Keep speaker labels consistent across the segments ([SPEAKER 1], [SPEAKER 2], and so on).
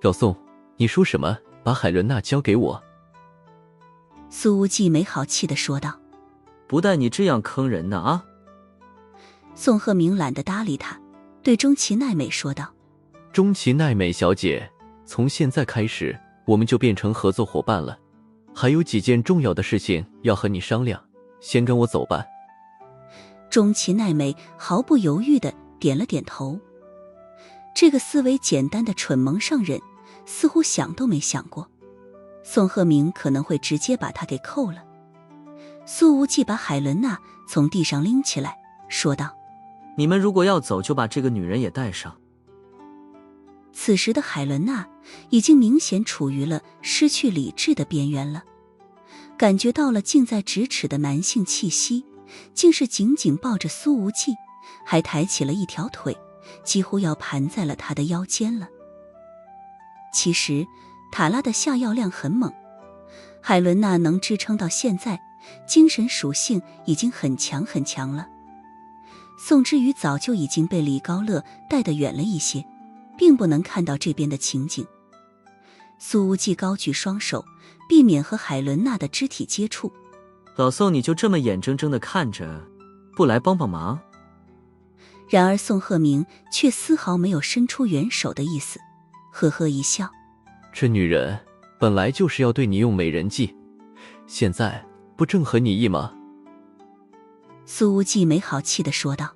[SPEAKER 1] 老宋，你说什么？把海伦娜交给我？
[SPEAKER 2] 苏无忌没好气地说道。
[SPEAKER 3] 不带你这样坑人的啊！
[SPEAKER 2] 宋鹤鸣懒得搭理他，对中崎奈美说道。
[SPEAKER 1] 中崎奈美小姐，从现在开始我们就变成合作伙伴了，还有几件重要的事情要和你商量，先跟我走吧。
[SPEAKER 2] 中崎奈美毫不犹豫地点了点头。这个思维简单的蠢萌上人似乎想都没想过宋鹤鸣可能会直接把他给扣了。苏无忌把海伦娜从地上拎起来说道，
[SPEAKER 3] 你们如果要走就把这个女人也带上。
[SPEAKER 2] 此时的海伦娜已经明显处于了失去理智的边缘了，感觉到了近在咫尺的男性气息，竟是紧紧抱着苏无忌，还抬起了一条腿，几乎要盘在了他的腰间了。其实塔拉的下药量很猛，海伦娜能支撑到现在，精神属性已经很强很强了。宋之宇早就已经被李高乐带得远了一些，并不能看到这边的情景。苏无忌高举双手，避免和海伦娜的肢体接触。
[SPEAKER 3] 老宋，你就这么眼睁睁地看着，不来帮帮忙？
[SPEAKER 2] 然而宋鹤鸣却丝毫没有伸出援手的意思，呵呵一笑。
[SPEAKER 1] 这女人本来就是要对你用美人计，现在不正合你意吗？
[SPEAKER 2] 苏无忌没好气地说道。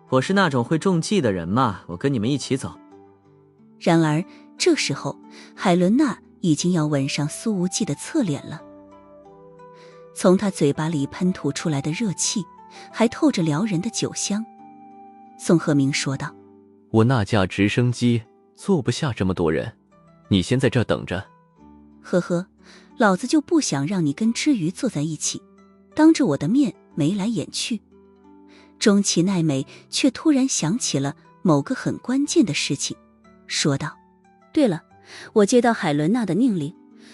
[SPEAKER 3] 我是那种会中计的人嘛，我跟你们一起走。
[SPEAKER 2] 然而这时候海伦娜已经要吻上苏无忌的侧脸了，从他嘴巴里喷吐出来的热气还透着撩人的酒香。宋鹤鸣说道，
[SPEAKER 1] 我那架直升机坐不下这么多人，你先在这儿等着。
[SPEAKER 2] 呵呵，老子就不想让你跟之瑜坐在一起，当着我的面眉来眼去。中崎奈美却突然想起了某个很关键的事情，说道，对了，我接到海伦娜的命令，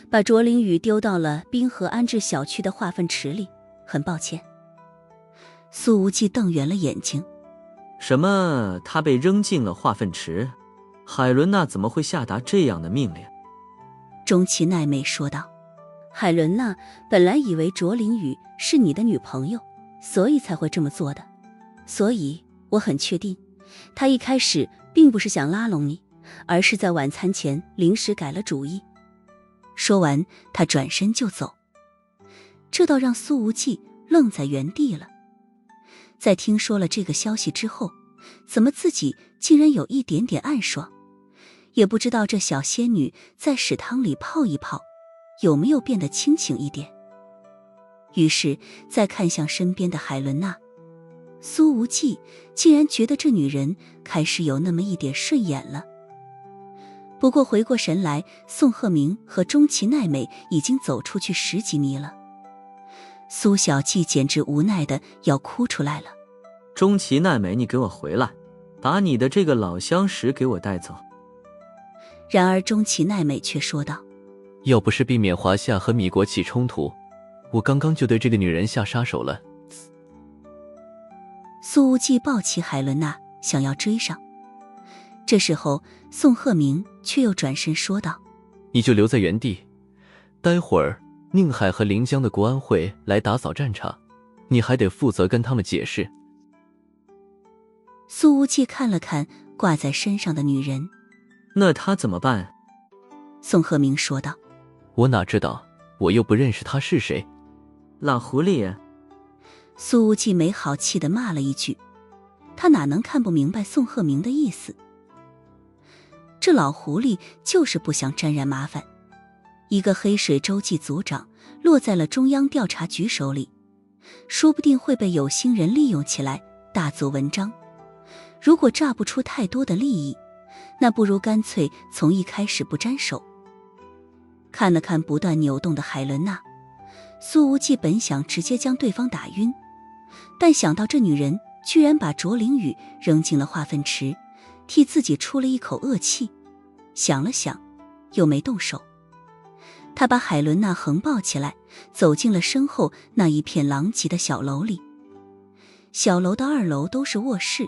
[SPEAKER 2] 把卓林宇丢到了滨河安置小区的化粪池里，很抱歉。苏无忌瞪圆了眼睛，
[SPEAKER 3] 什么？他被扔进了化粪池？海伦娜怎么会下达这样的命令？
[SPEAKER 2] 中崎奈美说道，海伦娜本来以为卓林宇是你的女朋友，所以才会这么做的，所以我很确定她一开始并不是想拉拢你，而是在晚餐前临时改了主意。说完他转身就走，这倒让苏无忌愣在原地了。在听说了这个消息之后，怎么自己竟然有一点点暗爽，也不知道这小仙女在屎汤里泡一泡有没有变得清醒一点。于是再看向身边的海伦娜，苏无忌竟然觉得这女人开始有那么一点顺眼了。不过回过神来，宋鹤鸣和中崎奈美已经走出去10几米了。苏小季简直无奈的要哭出来了。
[SPEAKER 3] 中崎奈美，你给我回来，把你的这个老相识给我带走。
[SPEAKER 2] 然而中崎奈美却说道，
[SPEAKER 1] 要不是避免华夏和米国起冲突，我刚刚就对这个女人下杀手了。
[SPEAKER 2] 苏无忌抱起海伦娜想要追上，这时候宋鹤鸣却又转身说道，
[SPEAKER 1] 你就留在原地，待会儿宁海和临江的国安会来打扫战场，你还得负责跟他们解释。
[SPEAKER 2] 苏无忌看了看挂在身上的女人，
[SPEAKER 3] 那她怎么办？
[SPEAKER 2] 宋鹤鸣说道，
[SPEAKER 1] 我哪知道，我又不认识她是谁。
[SPEAKER 3] 老狐狸。
[SPEAKER 2] 苏无忌没好气地骂了一句，他哪能看不明白宋鹤鸣的意思。这老狐狸就是不想沾染麻烦，一个黑水洲际组长落在了中央调查局手里，说不定会被有心人利用起来大做文章。如果榨不出太多的利益，那不如干脆从一开始不沾手。看了看不断扭动的海伦娜，苏无忌本想直接将对方打晕，但想到这女人居然把卓灵宇扔进了化粪池，替自己出了一口恶气，想了想又没动手。他把海伦娜横抱起来，走进了身后那一片狼藉的小楼里。小楼的2楼都是卧室，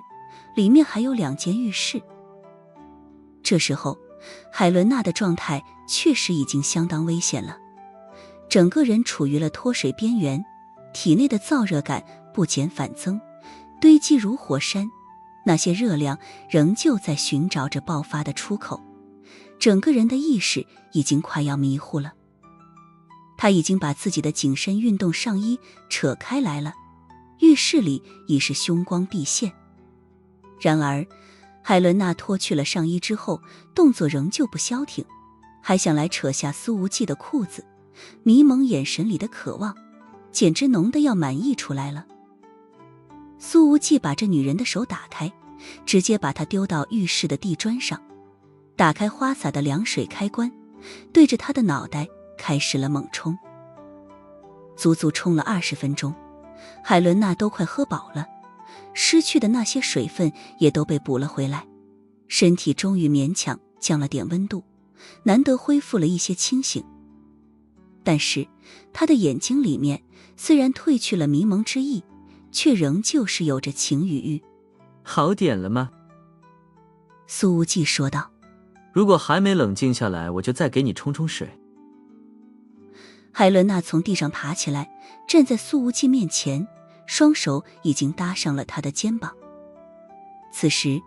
[SPEAKER 2] 里面还有2间浴室。这时候海伦娜的状态确实已经相当危险了，整个人处于了脱水边缘，体内的燥热感不减反增，堆积如火山，那些热量仍旧在寻找着爆发的出口，整个人的意识已经快要迷糊了。他已经把自己的紧身运动上衣扯开来了，浴室里已是凶光毕现。然而海伦娜脱去了上衣之后，动作仍旧不消停，还想来扯下苏无忌的裤子，迷蒙眼神里的渴望简直浓得要满溢出来了。苏无忌把这女人的手打开，直接把她丢到浴室的地砖上，打开花洒的凉水开关，对着她的脑袋开始了猛冲。足足冲了20分钟，海伦娜都快喝饱了，失去的那些水分也都被补了回来，身体终于勉强降了点温度，难得恢复了一些清醒。但是她的眼睛里面虽然褪去了迷蒙之意，却仍旧是有着情与欲。
[SPEAKER 3] 好点了吗？
[SPEAKER 2] 苏无忌说道。
[SPEAKER 3] 如果还没冷静下来，我就再给你冲冲水。
[SPEAKER 2] 海伦娜从地上爬起来，站在苏无忌面前，双手已经搭上了他的肩膀。此时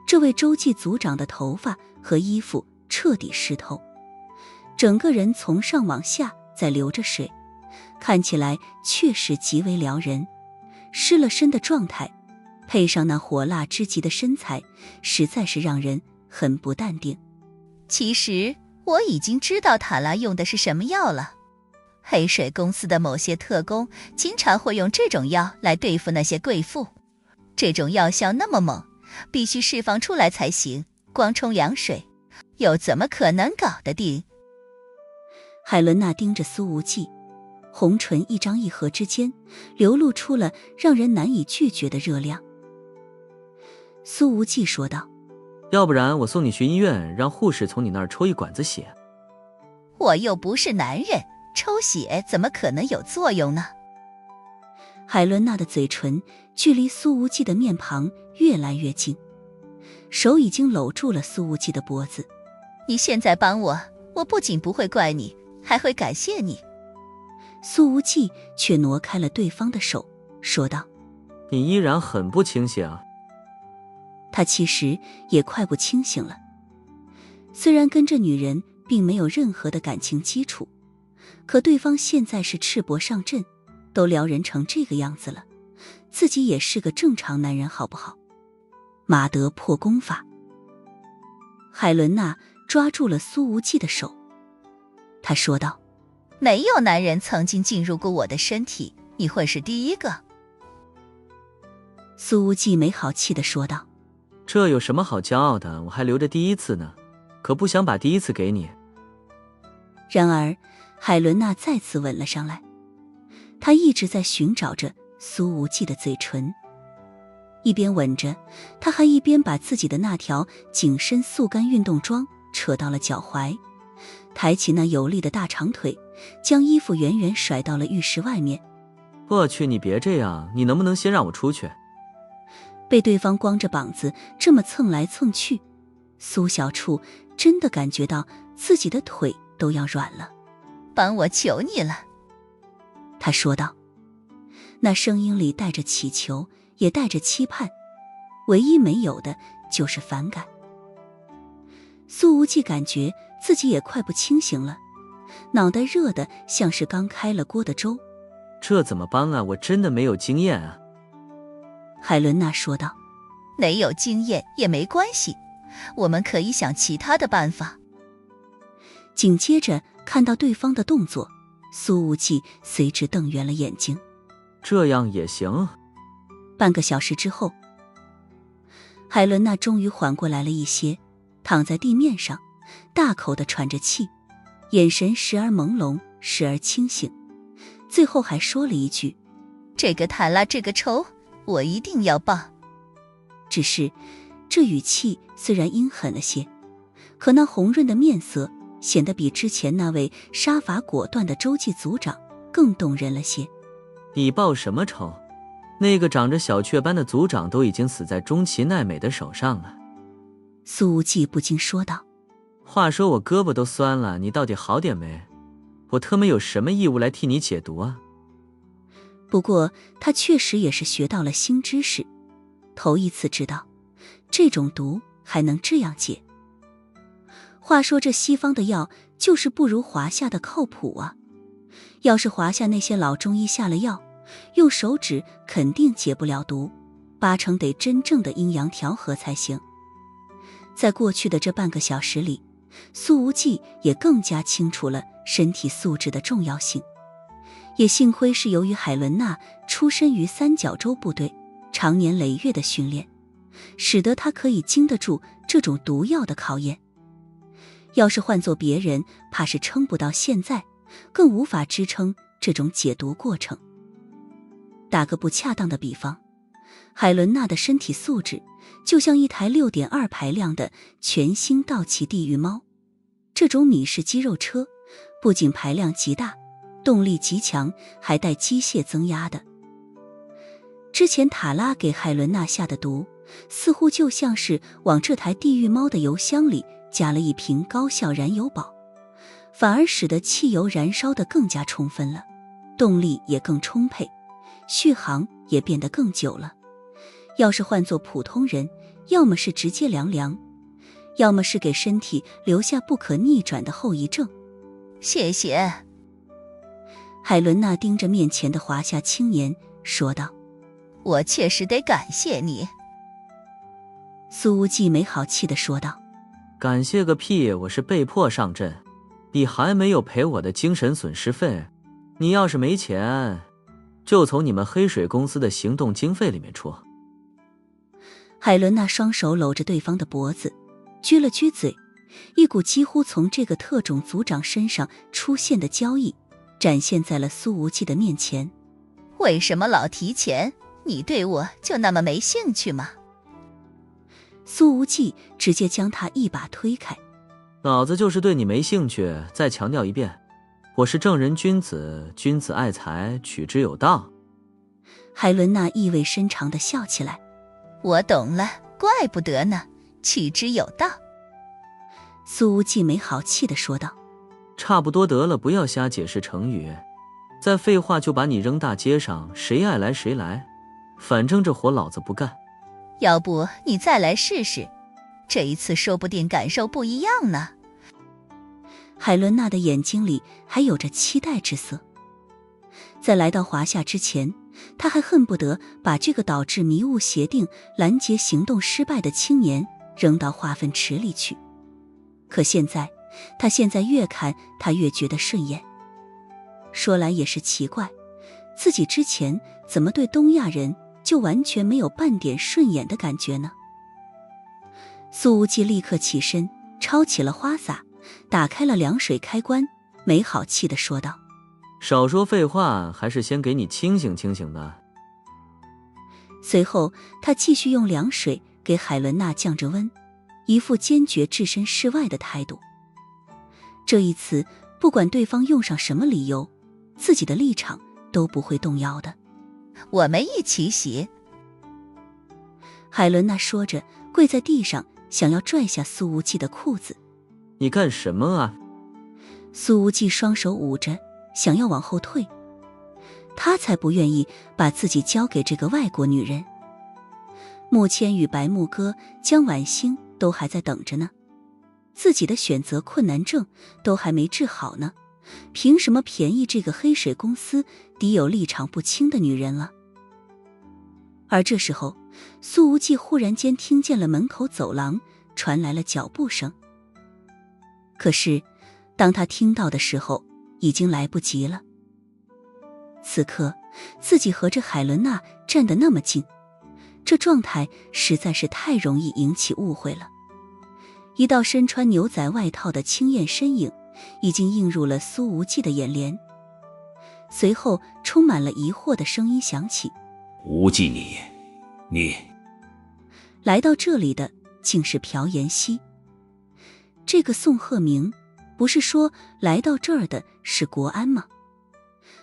[SPEAKER 2] 这位周记族长的头发和衣服彻底湿透，整个人从上往下在流着水，看起来确实极为撩人。湿了身的状态配上那火辣之极的身材，实在是让人很不淡定。
[SPEAKER 4] 其实我已经知道塔拉用的是什么药了，黑水公司的某些特工经常会用这种药来对付那些贵妇，这种药效那么猛，必须释放出来才行，光冲凉水又怎么可能搞得定？
[SPEAKER 2] 海伦娜盯着苏无忌，红唇一张一合之间流露出了让人难以拒绝的热量。苏无忌说道，
[SPEAKER 3] 要不然我送你去医院，让护士从你那儿抽一管子血。
[SPEAKER 4] 我又不是男人，抽血怎么可能有作用呢？
[SPEAKER 2] 海伦娜的嘴唇距离苏无忌的面庞越来越近，手已经搂住了苏无忌的脖子。
[SPEAKER 4] 你现在帮我，我不仅不会怪你，还会感谢你。
[SPEAKER 2] 苏无忌却挪开了对方的手，说道，
[SPEAKER 3] 你依然很不清醒。
[SPEAKER 2] 他其实也快不清醒了，虽然跟这女人并没有任何的感情基础，可对方现在是赤膊上阵，都撩人成这个样子了，自己也是个正常男人好不好？马德破功法。海伦娜抓住了苏无忌的手，她说道，
[SPEAKER 4] 没有男人曾经进入过我的身体，你会是第一个。
[SPEAKER 2] 苏无忌没好气地说道，
[SPEAKER 3] 这有什么好骄傲的，我还留着第一次呢，可不想把第一次给你。
[SPEAKER 2] 然而海伦娜再次吻了上来，她一直在寻找着苏无忌的嘴唇，一边吻着，她还一边把自己的那条紧身速干运动装扯到了脚踝，抬起那有力的大长腿，将衣服远远甩到了浴室外面。
[SPEAKER 3] 我去，你别这样，你能不能先让我出去？
[SPEAKER 2] 被对方光着膀子这么蹭来蹭去，苏小处真的感觉到自己的腿都要软了。
[SPEAKER 4] 帮我求你了，
[SPEAKER 2] 他说道，那声音里带着祈求，也带着期盼，唯一没有的就是反感。苏无忌感觉自己也快不清醒了，脑袋热得像是刚开了锅的粥。
[SPEAKER 3] 这怎么帮啊？我真的没有经验啊。
[SPEAKER 2] 海伦娜说道，
[SPEAKER 4] 没有经验也没关系，我们可以想其他的办法。
[SPEAKER 2] 紧接着看到对方的动作，苏无忌随之瞪圆了眼睛。
[SPEAKER 3] 这样也行。
[SPEAKER 2] 半个小时之后，海伦娜终于缓过来了一些，躺在地面上，大口地喘着气，眼神时而朦胧，时而清醒，最后还说了一句，
[SPEAKER 4] 这个塔拉这个仇我一定要报。
[SPEAKER 2] 只是这语气虽然阴狠了些，可那红润的面色显得比之前那位杀伐果断的周记族长更动人了些。
[SPEAKER 3] 你报什么仇？那个长着小雀斑的族长都已经死在中崎奈美的手上了。
[SPEAKER 2] 苏无忌不禁说道。
[SPEAKER 3] 话说我胳膊都酸了，你到底好点没？我特么有什么义务来替你解毒啊？
[SPEAKER 2] 不过他确实也是学到了新知识，头一次知道这种毒还能这样解。话说这西方的药就是不如华夏的靠谱啊，要是华夏那些老中医下了药，用手指肯定解不了毒，8成得真正的阴阳调和才行。在过去的这半个小时里，苏无忌也更加清楚了身体素质的重要性。也幸亏是由于海伦娜出身于三角洲部队，常年累月的训练，使得他可以经得住这种毒药的考验。要是换做别人，怕是撑不到现在，更无法支撑这种解毒过程。打个不恰当的比方，海伦娜的身体素质就像一台6.2排量的全新道奇地狱猫，这种米式肌肉车不仅排量极大，动力极强，还带机械增压的。之前塔拉给海伦娜下的毒，似乎就像是往这台地狱猫的油箱里加了一瓶高效燃油宝，反而使得汽油燃烧得更加充分了，动力也更充沛，续航也变得更久了。要是换做普通人，要么是直接凉凉，要么是给身体留下不可逆转的后遗症。
[SPEAKER 4] 谢谢。
[SPEAKER 2] 海伦娜盯着面前的华夏青年说道。
[SPEAKER 4] 我确实得感谢你。
[SPEAKER 2] 苏无忌没好气地说道。
[SPEAKER 3] 感谢个屁，我是被迫上阵，你还没有赔我的精神损失费。你要是没钱，就从你们黑水公司的行动经费里面出。
[SPEAKER 2] 海伦娜双手搂着对方的脖子，撅了撅嘴，一股几乎从这个特种组长身上出现的骄意展现在了苏无忌的面前。
[SPEAKER 4] 为什么老提钱？你对我就那么没兴趣吗？
[SPEAKER 2] 苏无忌直接将他一把推开。
[SPEAKER 3] 老子就是对你没兴趣，再强调一遍，我是正人君子，君子爱财，取之有道。
[SPEAKER 2] 海伦娜意味深长地笑起来。
[SPEAKER 4] 我懂了，怪不得呢，取之有道。
[SPEAKER 2] 苏无忌没好气地说道。
[SPEAKER 3] 差不多得了，不要瞎解释成语，再废话就把你扔大街上，谁爱来谁来，反正这活老子不干。
[SPEAKER 4] 要不你再来试试，这一次说不定感受不一样呢。
[SPEAKER 2] 海伦娜的眼睛里还有着期待之色。在来到华夏之前，她还恨不得把这个导致迷雾协定拦截行动失败的青年扔到化粪池里去。可现在，她越看她越觉得顺眼。说来也是奇怪，自己之前怎么对东亚人就完全没有半点顺眼的感觉呢？苏无忌立刻起身，抄起了花洒，打开了凉水开关，没好气地说道。
[SPEAKER 3] 少说废话，还是先给你清醒清醒的。
[SPEAKER 2] 随后他继续用凉水给海伦娜降着温，一副坚决置身事外的态度。这一次不管对方用上什么理由，自己的立场都不会动摇的。
[SPEAKER 4] 我们一起洗。
[SPEAKER 2] 海伦娜说着，跪在地上想要拽下苏无忌的裤子。
[SPEAKER 3] 你干什么啊？
[SPEAKER 2] 苏无忌双手捂着，想要往后退，他才不愿意把自己交给这个外国女人。穆千与白木哥、江晚星都还在等着呢，自己的选择困难症都还没治好呢，凭什么便宜这个黑水公司敌有立场不清的女人了？而这时候，苏无忌忽然间听见了门口走廊传来了脚步声。可是当他听到的时候，已经来不及了。此刻自己和这海伦娜站得那么近，这状态实在是太容易引起误会了。一道身穿牛仔外套的青艳身影已经映入了苏无忌的眼帘。随后充满了疑惑的声音响起：
[SPEAKER 5] 无忌，你
[SPEAKER 2] 来到这里的竟是朴妍希。这个宋鹤鸣不是说来到这儿的是国安吗？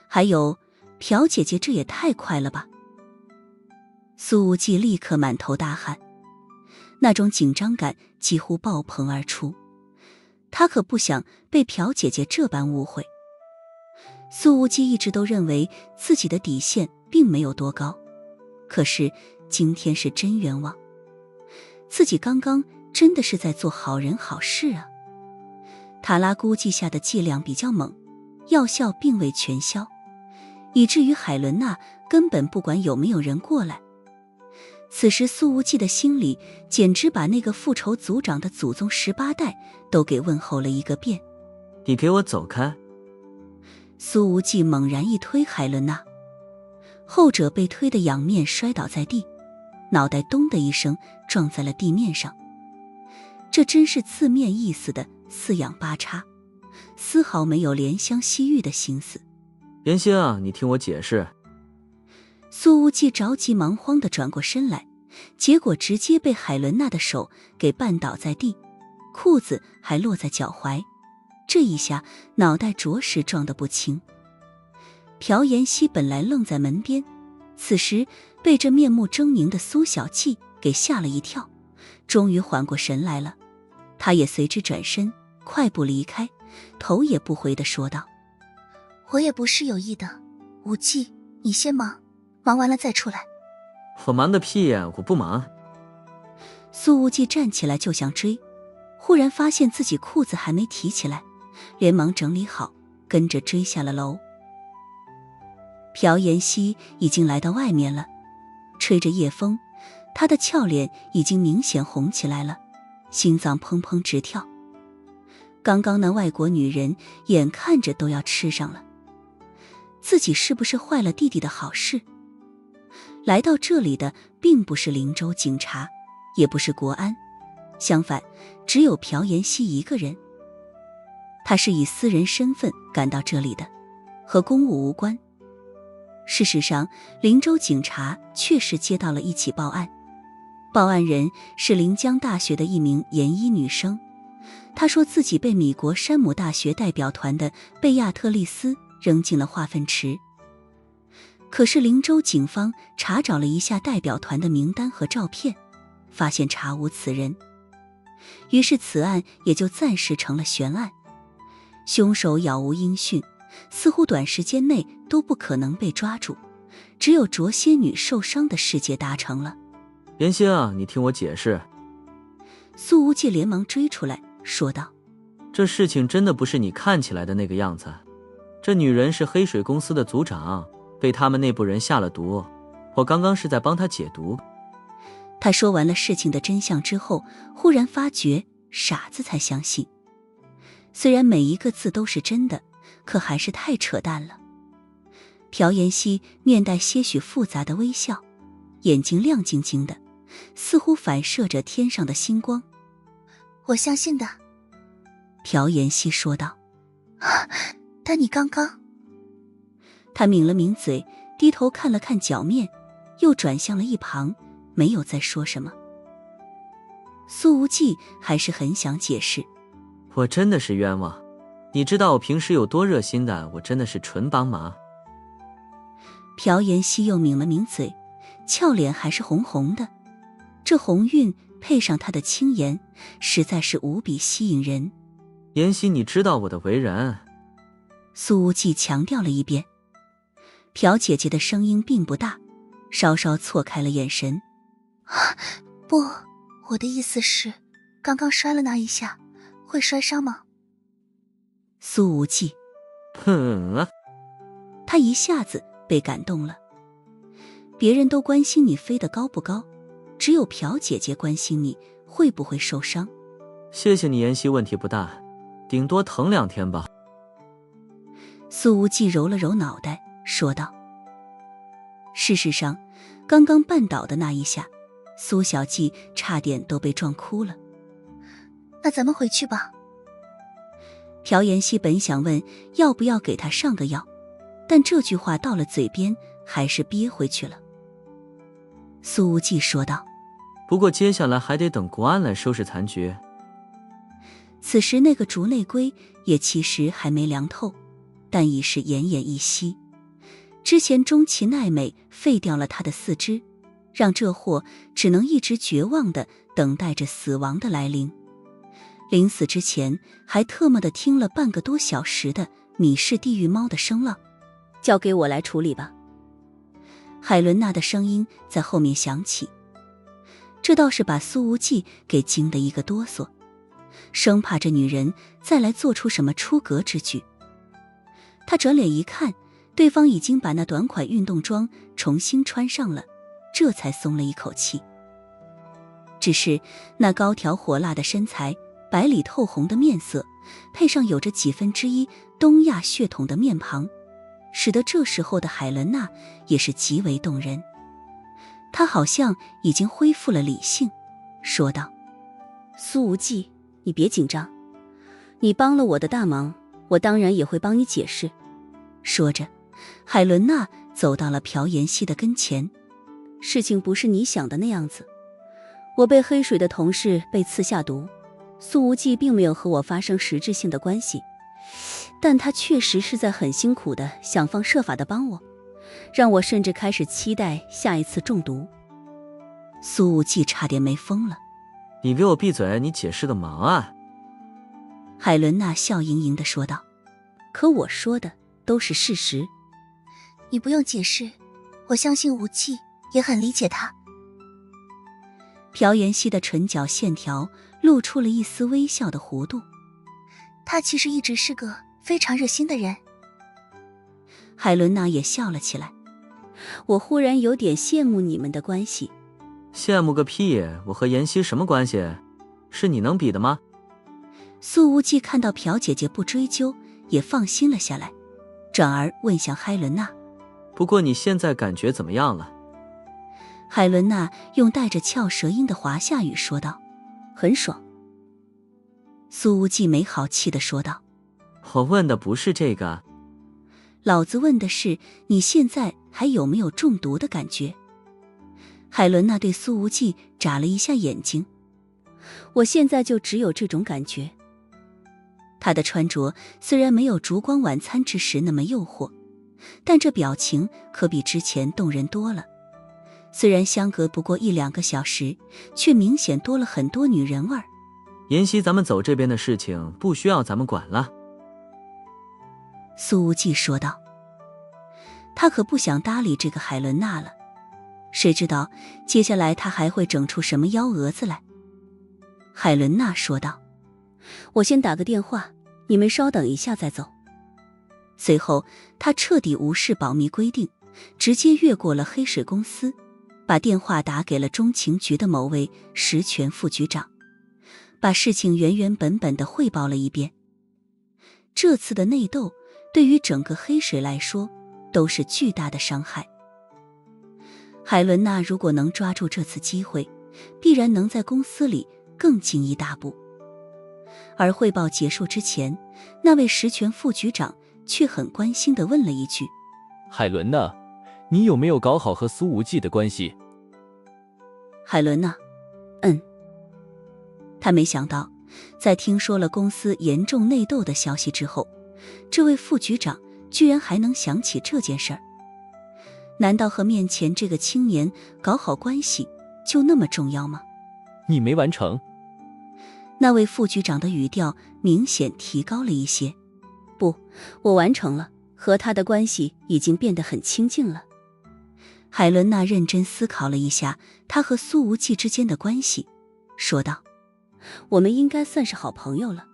[SPEAKER 2] 还有朴姐姐，这也太快了吧！苏无忌立刻满头大汗，那种紧张感几乎爆棚而出。他可不想被朴姐姐这般误会。苏无忌一直都认为自己的底线并没有多高，可是今天是真冤枉，自己刚刚真的是在做好人好事啊。塔拉估计下的剂量比较猛，药效并未全消，以至于海伦娜根本不管有没有人过来。此时苏无忌的心里简直把那个复仇族长的祖宗18代都给问候了一个遍。
[SPEAKER 3] 你给我走开！
[SPEAKER 2] 苏无忌猛然一推海伦娜，后者被推得仰面摔倒在地，脑袋咚的一声撞在了地面上。这真是字面意思的四仰八叉，丝毫没有怜香惜玉的心思。
[SPEAKER 3] 妍希啊，你听我解释。
[SPEAKER 2] 苏无忌着急忙慌地转过身来，结果直接被海伦娜的手给绊倒在地，裤子还落在脚踝，这一下脑袋着实撞得不轻。朴妍希本来愣在门边，此时被这面目狰狞的苏小季给吓了一跳，终于缓过神来了。他也随之转身快步离开，头也不回地说道：
[SPEAKER 6] 我也不是有意的，无忌，你先忙，忙完了再出来。
[SPEAKER 3] 我忙个屁呀，我不忙。
[SPEAKER 2] 苏无忌站起来就想追，忽然发现自己裤子还没提起来，连忙整理好，跟着追下了楼。朴妍希已经来到外面了，吹着夜风，她的俏脸已经明显红起来了，心脏砰砰直跳。刚刚那外国女人眼看着都要吃上了，自己是不是坏了弟弟的好事？来到这里的并不是灵州警察，也不是国安，相反，只有朴妍希一个人。他是以私人身份赶到这里的，和公务无关。事实上，灵州警察确实接到了一起报案，报案人是临江大学的一名研一女生。她说自己被米国山姆大学代表团的贝亚特丽斯扔进了化粪池。可是灵州警方查找了一下代表团的名单和照片，发现查无此人，于是此案也就暂时成了悬案。凶手杳无音讯，似乎短时间内都不可能被抓住，只有卓仙女受伤的事件达成了。
[SPEAKER 3] 妍希啊，你听我解释。
[SPEAKER 2] 苏无忌连忙追出来说道：
[SPEAKER 3] 这事情真的不是你看起来的那个样子，这女人是黑水公司的组长，被他们内部人下了毒，我刚刚是在帮她解毒。
[SPEAKER 2] 他说完了事情的真相之后，忽然发觉傻子才相信，虽然每一个字都是真的，可还是太扯淡了。朴妍希面带些许复杂的微笑，眼睛亮晶晶的，似乎反射着天上的星光。
[SPEAKER 6] 我相信的，
[SPEAKER 2] 朴妍希说道。
[SPEAKER 6] 但你刚刚……
[SPEAKER 2] 他抿了抿嘴，低头看了看脚面，又转向了一旁，没有再说什么。苏无忌还是很想解释，
[SPEAKER 3] 我真的是冤枉，你知道我平时有多热心的，我真的是纯帮忙。
[SPEAKER 2] 朴妍希又抿了抿嘴，俏脸还是红红的，这红晕配上她的轻颜，实在是无比吸引人。
[SPEAKER 3] 妍希，你知道我的为人。
[SPEAKER 2] 苏无忌强调了一遍。朴姐姐的声音并不大，稍稍错开了眼神。
[SPEAKER 6] 不，我的意思是，刚刚摔了那一下，会摔伤吗？
[SPEAKER 2] 苏无忌，他一下子被感动了。别人都关心你飞得高不高，只有朴姐姐关心你会不会受伤。
[SPEAKER 3] 谢谢你，妍希，问题不大，顶多疼2天吧。
[SPEAKER 2] 苏无忌揉了揉脑袋说道。事实上，刚刚绊倒的那一下，苏小季差点都被撞哭了。
[SPEAKER 6] 那咱们回去吧。
[SPEAKER 2] 朴妍希本想问要不要给他上个药，但这句话到了嘴边还是憋回去了。苏无忌说道。
[SPEAKER 3] 不过接下来还得等国安来收拾残局。
[SPEAKER 2] 此时那个竹内圭也其实还没凉透，但已是奄奄一息。之前中崎奈美废掉了他的4肢，让这货只能一直绝望地等待着死亡的来临。临死之前还特么的听了半个多小时的米氏地狱猫的声浪。交给我来处理吧。海伦娜的声音在后面响起，这倒是把苏无忌给惊得一个哆嗦，生怕这女人再来做出什么出格之举。他转脸一看，对方已经把那短款运动装重新穿上了，这才松了一口气。只是那高挑火辣的身材，白里透红的面色，配上有着几分之一东亚血统的面庞，使得这时候的海伦娜也是极为动人。她好像已经恢复了理性，说道：苏无忌，你别紧张，你帮了我的大忙，我当然也会帮你解释。说着，海伦娜走到了朴妍希的跟前。事情不是你想的那样子，我被黑水的同事被刺下毒，苏无忌并没有和我发生实质性的关系，但他确实是在很辛苦的想方设法的帮我，让我甚至开始期待下一次中毒。苏无忌差点没疯了。
[SPEAKER 3] 你给我闭嘴，你解释个毛啊！
[SPEAKER 2] 海伦娜笑盈盈地说道。可我说的都是事实。
[SPEAKER 6] 你不用解释，我相信无忌也很理解他。
[SPEAKER 2] 朴妍希的唇角线条露出了一丝微笑的弧度。
[SPEAKER 6] 他其实一直是个非常热心的人。
[SPEAKER 2] 海伦娜也笑了起来。我忽然有点羡慕你们的关系。
[SPEAKER 3] 羡慕个屁，我和妍希什么关系？是你能比的吗？
[SPEAKER 2] 苏无忌看到朴姐姐不追究，也放心了下来，转而问向海伦娜：
[SPEAKER 3] 不过你现在感觉怎么样了？
[SPEAKER 2] 海伦娜用带着翘舌音的华夏语说道：很爽。苏无忌没好气地说道：
[SPEAKER 3] 我问的不是这个，
[SPEAKER 2] 老子问的是你现在还有没有中毒的感觉。海伦娜对苏无忌眨了一下眼睛。我现在就只有这种感觉。她的穿着虽然没有烛光晚餐之时那么诱惑，但这表情可比之前动人多了。虽然相隔不过1-2个小时，却明显多了很多女人味儿。
[SPEAKER 3] 妍希，咱们走这边的事情不需要咱们管了。
[SPEAKER 2] 苏无忌说道。他可不想搭理这个海伦娜了，谁知道接下来他还会整出什么幺蛾子来。海伦娜说道：我先打个电话，你们稍等一下再走。随后他彻底无视保密规定，直接越过了黑水公司，把电话打给了中情局的某位实权副局长，把事情原原本本地汇报了一遍。这次的内斗对于整个黑水来说都是巨大的伤害。海伦娜如果能抓住这次机会，必然能在公司里更进一大步。而汇报结束之前，那位实权副局长却很关心地问了一句：
[SPEAKER 1] 海伦娜，你有没有搞好和苏无忌的关系？
[SPEAKER 2] 海伦娜，他没想到，在听说了公司严重内斗的消息之后，这位副局长居然还能想起这件事儿。难道和面前这个青年搞好关系就那么重要吗？
[SPEAKER 1] 你没完成。
[SPEAKER 2] 那位副局长的语调明显提高了一些。不，我完成了，和他的关系已经变得很亲近了。海伦娜认真思考了一下他和苏无忌之间的关系，说道：我们应该算是好朋友了，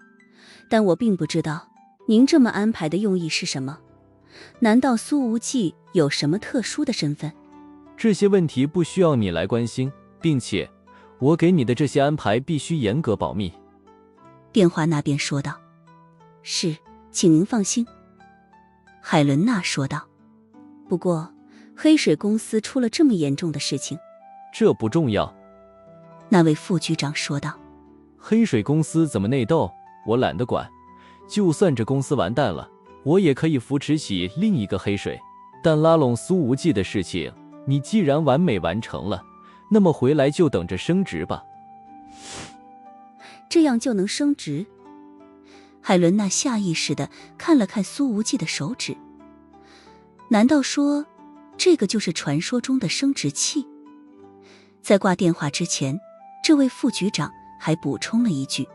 [SPEAKER 2] 但我并不知道您这么安排的用意是什么。难道苏无忌有什么特殊的身份？
[SPEAKER 1] 这些问题不需要你来关心，并且我给你的这些安排必须严格保密。
[SPEAKER 2] 电话那边说道。是，请您放心。海伦娜说道。不过黑水公司出了这么严重的事情。
[SPEAKER 1] 这不重要。
[SPEAKER 2] 那位副局长说道。
[SPEAKER 1] 黑水公司怎么内斗，我懒得管。就算这公司完蛋了，我也可以扶持起另一个黑水。但拉拢苏无忌的事情，你既然完美完成了，那么回来就等着升职吧。
[SPEAKER 2] 这样就能升职？海伦娜下意识地看了看苏无忌的手指。难道说这个就是传说中的生殖器？在挂电话之前，这位副局长还补充了一句：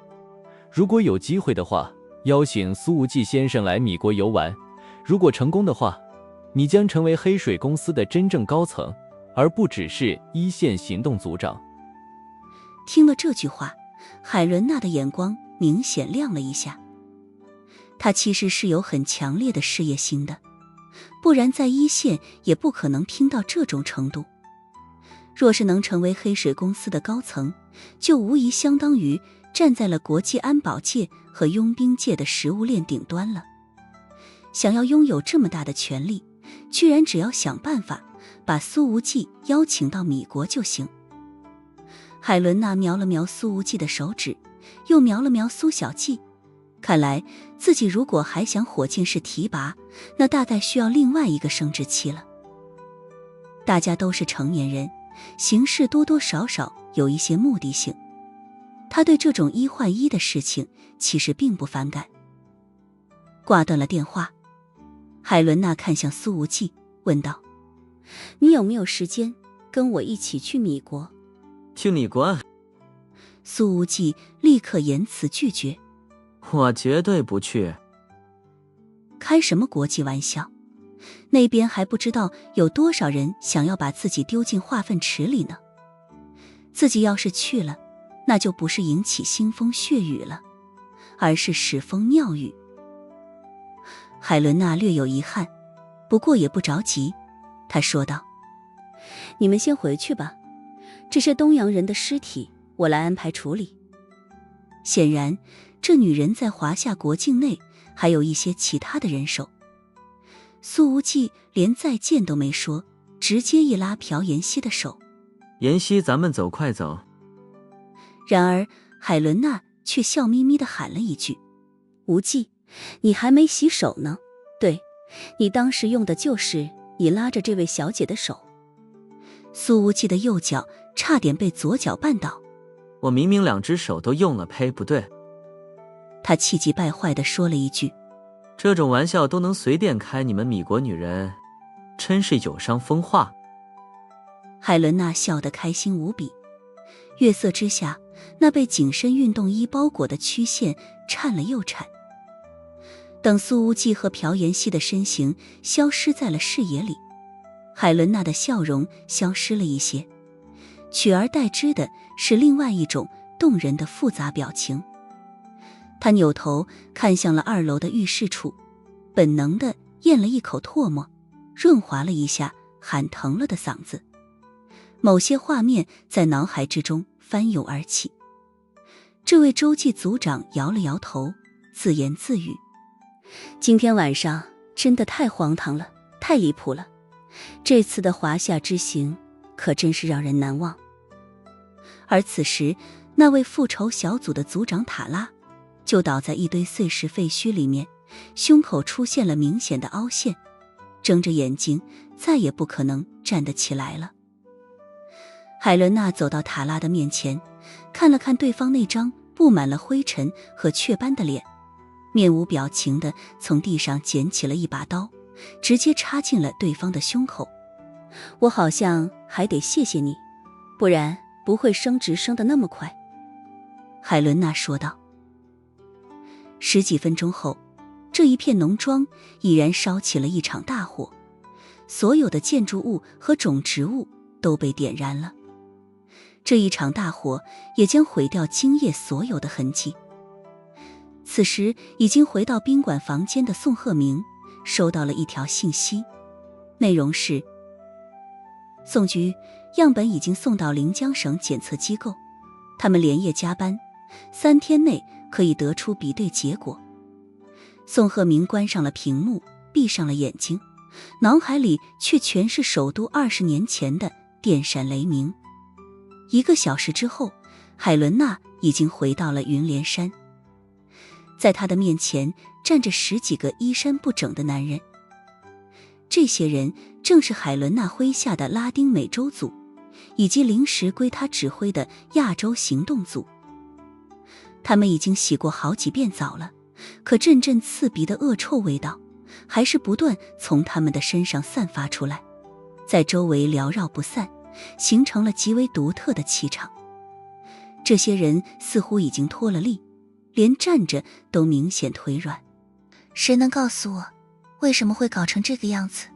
[SPEAKER 1] 如果有机会的话，邀请苏无忌先生来米国游玩。如果成功的话，你将成为黑水公司的真正高层，而不只是一线行动组长。
[SPEAKER 2] 听了这句话，海伦娜的眼光明显亮了一下。她其实是有很强烈的事业心的，不然在一线也不可能拼到这种程度。若是能成为黑水公司的高层，就无疑相当于站在了国际安保界和佣兵界的食物链顶端了。想要拥有这么大的权力，居然只要想办法把苏无忌邀请到米国就行。海伦娜瞄了瞄苏无忌的手指，又瞄了瞄苏小季，看来自己如果还想火箭式提拔，那大概需要另外一个生殖器了。大家都是成年人，行事多多少少有一些目的性。他对这种一换一的事情其实并不反感。挂断了电话，海伦娜看向苏无忌，问道：“你有没有时间跟我一起去米国？”
[SPEAKER 3] 去米国？
[SPEAKER 2] 苏无忌立刻言辞拒绝：“
[SPEAKER 3] 我绝对不去。”
[SPEAKER 2] 开什么国际玩笑？那边还不知道有多少人想要把自己丢进化粪池里呢。自己要是去了，那就不是引起腥风血雨了，而是屎风尿雨。海伦娜略有遗憾，不过也不着急，她说道：“你们先回去吧，这些东洋人的尸体我来安排处理。”显然，这女人在华夏国境内还有一些其他的人手。苏无忌连再见都没说，直接一拉朴妍希的手：“
[SPEAKER 3] 妍希，咱们走，快走。”
[SPEAKER 2] 然而海伦娜却笑眯眯地喊了一句：“无忌，你还没洗手呢。对，你当时用的就是你拉着这位小姐的手。”苏无忌的右脚差点被左脚绊倒。
[SPEAKER 3] 我明明两只手都用了，呸，不对。
[SPEAKER 2] 他气急败坏地说了一句：“
[SPEAKER 3] 这种玩笑都能随便开，你们米国女人真是有伤风化。”
[SPEAKER 2] 海伦娜笑得开心无比，月色之下，那被紧身运动衣包裹的曲线颤了又颤。等苏无忌和朴妍希的身形消失在了视野里，海伦娜的笑容消失了一些，取而代之的是另外一种动人的复杂表情。她扭头看向了2楼的浴室处，本能地咽了一口唾沫，润滑了一下喊疼了的嗓子。某些画面在脑海之中翻涌而起。这位周记组长摇了摇头，自言自语：“今天晚上真的太荒唐了，太离谱了。这次的华夏之行可真是让人难忘。”而此时，那位复仇小组的组长塔拉就倒在一堆碎石废墟里面，胸口出现了明显的凹陷，睁着眼睛再也不可能站得起来了。海伦娜走到塔拉的面前，看了看对方那张布满了灰尘和雀斑的脸，面无表情地从地上捡起了一把刀，直接插进了对方的胸口。“我好像还得谢谢你，不然不会升职升得那么快。”海伦娜说道。10几分钟后，这一片农庄已然烧起了一场大火，所有的建筑物和种植物都被点燃了。这一场大火也将毁掉今夜所有的痕迹。此时已经回到宾馆房间的宋鹤鸣收到了一条信息，内容是：宋局，样本已经送到临江省检测机构，他们连夜加班，3天内可以得出比对结果。宋鹤鸣关上了屏幕，闭上了眼睛，脑海里却全是首都20年前的电闪雷鸣。1个小时之后，海伦娜已经回到了云连山。在她的面前站着10几个衣衫不整的男人，这些人正是海伦娜麾下的拉丁美洲组，以及临时归她指挥的亚洲行动组。他们已经洗过好几遍澡了，可阵阵刺鼻的恶臭味道还是不断从他们的身上散发出来，在周围缭绕不散，形成了极为独特的气场。这些人似乎已经脱了力，连站着都明显腿软。
[SPEAKER 6] 谁能告诉我，为什么会搞成这个样子？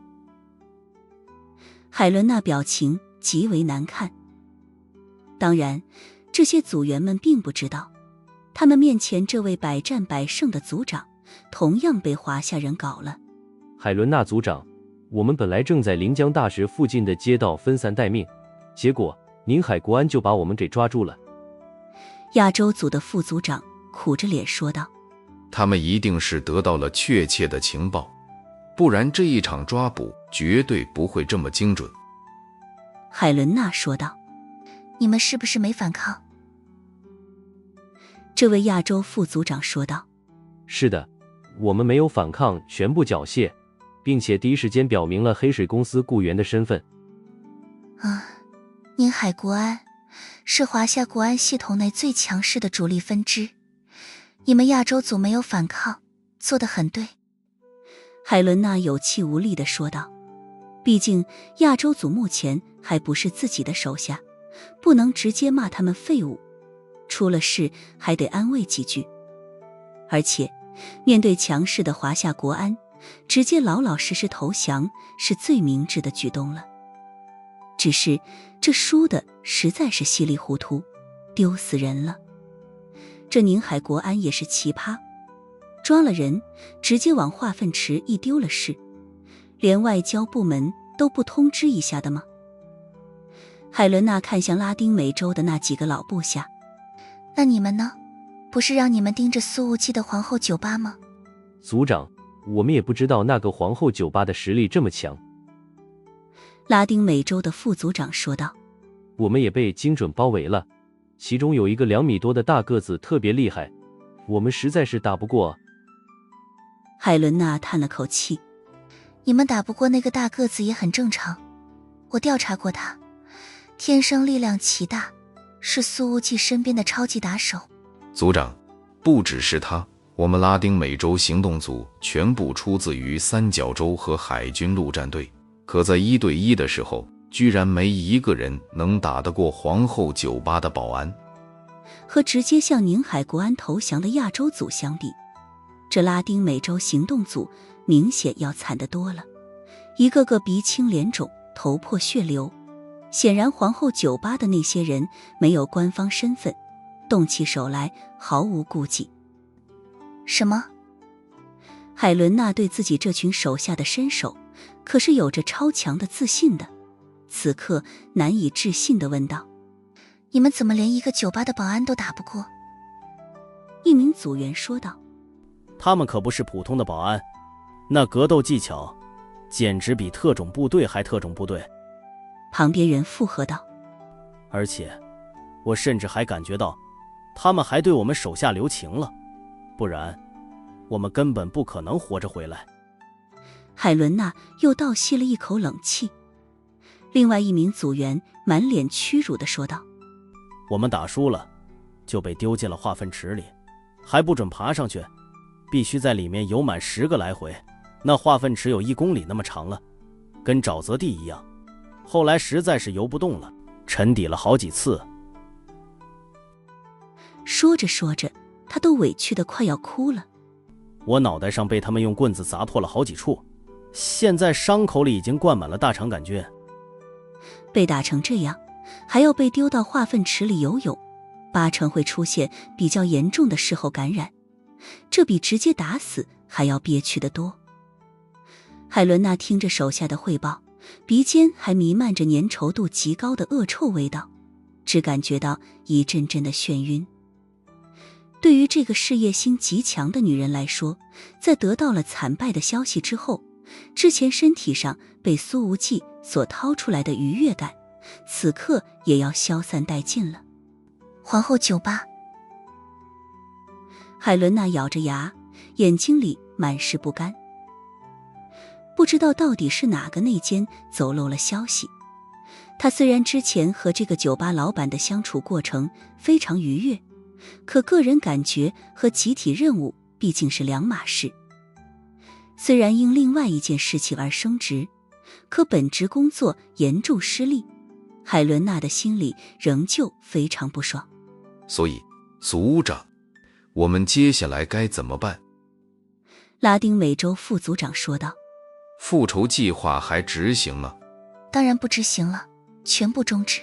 [SPEAKER 2] 海伦娜表情极为难看。当然，这些组员们并不知道，他们面前这位百战百胜的组长，同样被华夏人搞了。
[SPEAKER 1] 海伦娜组长，我们本来正在临江大学附近的街道分散待命，结果宁海国安就把我们给抓住了。
[SPEAKER 2] 亚洲组的副组长苦着脸说道：
[SPEAKER 7] 他们一定是得到了确切的情报，不然这一场抓捕绝对不会这么精准。
[SPEAKER 2] 海伦娜说道：
[SPEAKER 6] 你们是不是没反抗？
[SPEAKER 2] 这位亚洲副组长说道：
[SPEAKER 1] 是的，我们没有反抗，全部缴械，并且第一时间表明了黑水公司雇员的身份。
[SPEAKER 6] 宁海国安是华夏国安系统内最强势的主力分支，你们亚洲组没有反抗，做得很对。
[SPEAKER 2] 海伦娜有气无力地说道：毕竟亚洲组目前还不是自己的手下，不能直接骂他们废物，出了事还得安慰几句。而且面对强势的华夏国安，直接老老实实投降是最明智的举动了。只是这输的实在是稀里糊涂，丢死人了。这宁海国安也是奇葩，抓了人直接往化粪池一丢了事，连外交部门都不通知一下的吗？海伦娜看向拉丁美洲的那几个老部下：
[SPEAKER 6] 那你们呢？不是让你们盯着苏无忌的皇后酒吧吗？
[SPEAKER 1] 组长，我们也不知道那个皇后酒吧的实力这么强。
[SPEAKER 2] 拉丁美洲的副组长说道：
[SPEAKER 1] 我们也被精准包围了，其中有一个2米多的大个子特别厉害，我们实在是打不过。
[SPEAKER 2] 海伦娜叹了口气：
[SPEAKER 6] 你们打不过那个大个子也很正常，我调查过他，天生力量奇大，是苏无忌身边的超级打手。
[SPEAKER 7] 组长，不只是他，我们拉丁美洲行动组全部出自于三角洲和海军陆战队，可在1对1的时候，居然没一个人能打得过皇后酒吧的保安。
[SPEAKER 2] 和直接向宁海国安投降的亚洲组相比，这拉丁美洲行动组明显要惨得多了，一个个鼻青脸肿，头破血流。显然皇后酒吧的那些人没有官方身份，动起手来毫无顾忌。
[SPEAKER 6] 什么？
[SPEAKER 2] 海伦娜对自己这群手下的身手可是有着超强的自信的，此刻难以置信地问道：
[SPEAKER 6] 你们怎么连一个酒吧的保安都打不过？
[SPEAKER 2] 一名组员说道：
[SPEAKER 8] 他们可不是普通的保安，那格斗技巧简直比特种部队还特种部队。
[SPEAKER 2] 旁边人附和道：
[SPEAKER 8] 而且我甚至还感觉到他们还对我们手下留情了，不然我们根本不可能活着回来。
[SPEAKER 2] 海伦娜又倒吸了一口冷气。另外一名组员满脸屈辱地说道：
[SPEAKER 8] 我们打输了，就被丢进了化粪池里，还不准爬上去，必须在里面游满10个来回。那化粪池有1公里那么长了，跟沼泽地一样。后来实在是游不动了，沉底了好几次。
[SPEAKER 2] 说着说着，他都委屈得快要哭了。
[SPEAKER 8] 我脑袋上被他们用棍子砸破了好几处，现在伤口里已经灌满了大肠杆菌。
[SPEAKER 2] 被打成这样，还要被丢到化粪池里游泳，8成会出现比较严重的事后感染，这比直接打死还要憋屈得多。海伦娜听着手下的汇报，鼻尖还弥漫着粘稠度极高的恶臭味道，只感觉到一阵阵的眩晕。对于这个事业心极强的女人来说，在得到了惨败的消息之后，之前身体上被苏无忌所掏出来的愉悦感，此刻也要消散殆尽了。
[SPEAKER 6] 皇后酒吧。
[SPEAKER 2] 海伦娜咬着牙，眼睛里满是不甘。不知道到底是哪个内奸走漏了消息。他虽然之前和这个酒吧老板的相处过程非常愉悦，可个人感觉和集体任务毕竟是两码事。虽然因另外一件事情而升职，可本职工作严重失利，海伦娜的心里仍旧非常不爽。
[SPEAKER 7] 所以，组长，我们接下来该怎么办？
[SPEAKER 2] 拉丁美洲副组长说道。
[SPEAKER 7] 复仇计划还执行吗？
[SPEAKER 6] 当然不执行了，全部终止。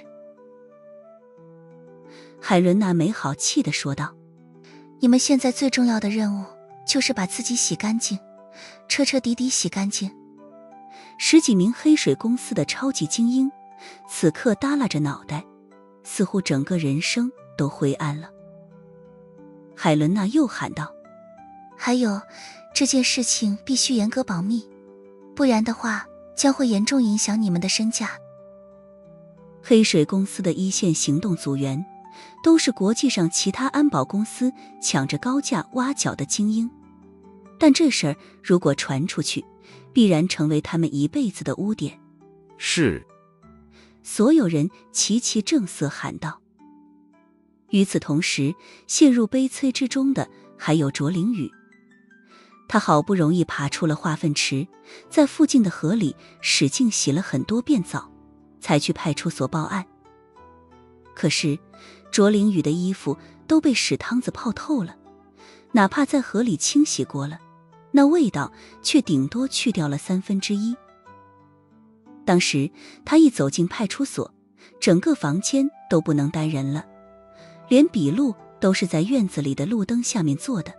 [SPEAKER 2] 海伦娜没好气地说道。
[SPEAKER 6] 你们现在最重要的任务就是把自己洗干净，彻彻底底洗干净。
[SPEAKER 2] 10几名黑水公司的超级精英此刻耷拉着脑袋，似乎整个人生都灰暗了。海伦娜又喊道，
[SPEAKER 6] 还有，这件事情必须严格保密，不然的话将会严重影响你们的身价。
[SPEAKER 2] 黑水公司的一线行动组员都是国际上其他安保公司抢着高价挖角的精英，但这事儿如果传出去，必然成为他们一辈子的污点。
[SPEAKER 7] 是。
[SPEAKER 2] 所有人齐齐正色喊道。与此同时，陷入悲催之中的还有卓灵雨。他好不容易爬出了化粪池，在附近的河里使劲洗了很多遍澡，才去派出所报案。可是卓灵雨的衣服都被屎汤子泡透了，哪怕在河里清洗过了，那味道却顶多去掉了1/3。当时他一走进派出所，整个房间都不能待人了，连笔录都是在院子里的路灯下面做的。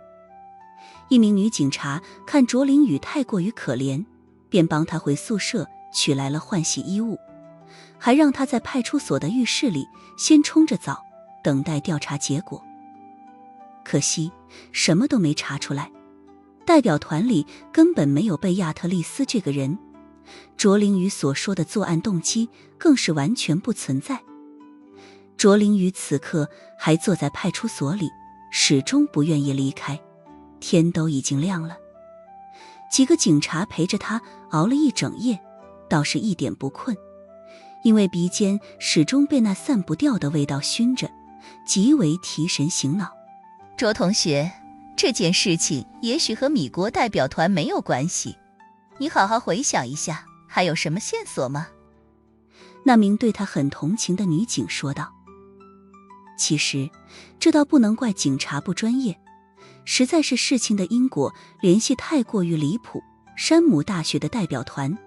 [SPEAKER 2] 一名女警察看卓灵雨太过于可怜，便帮她回宿舍取来了换洗衣物，还让她在派出所的浴室里先冲着澡，等待调查结果。可惜什么都没查出来，代表团里根本没有贝亚特丽斯这个人，卓灵雨所说的作案动机更是完全不存在。卓灵雨此刻还坐在派出所里，始终不愿意离开，天都已经亮了。几个警察陪着他熬了一整夜，倒是一点不困，因为鼻尖始终被那散不掉的味道熏着，极为提神醒脑。
[SPEAKER 4] 卓同学，这件事情也许和米国代表团没有关系，你好好回想一下，还有什么线索吗？
[SPEAKER 2] 那名对他很同情的女警说道。其实这倒不能怪警察不专业，实在是事情的因果联系太过于离谱。山姆大学的代表团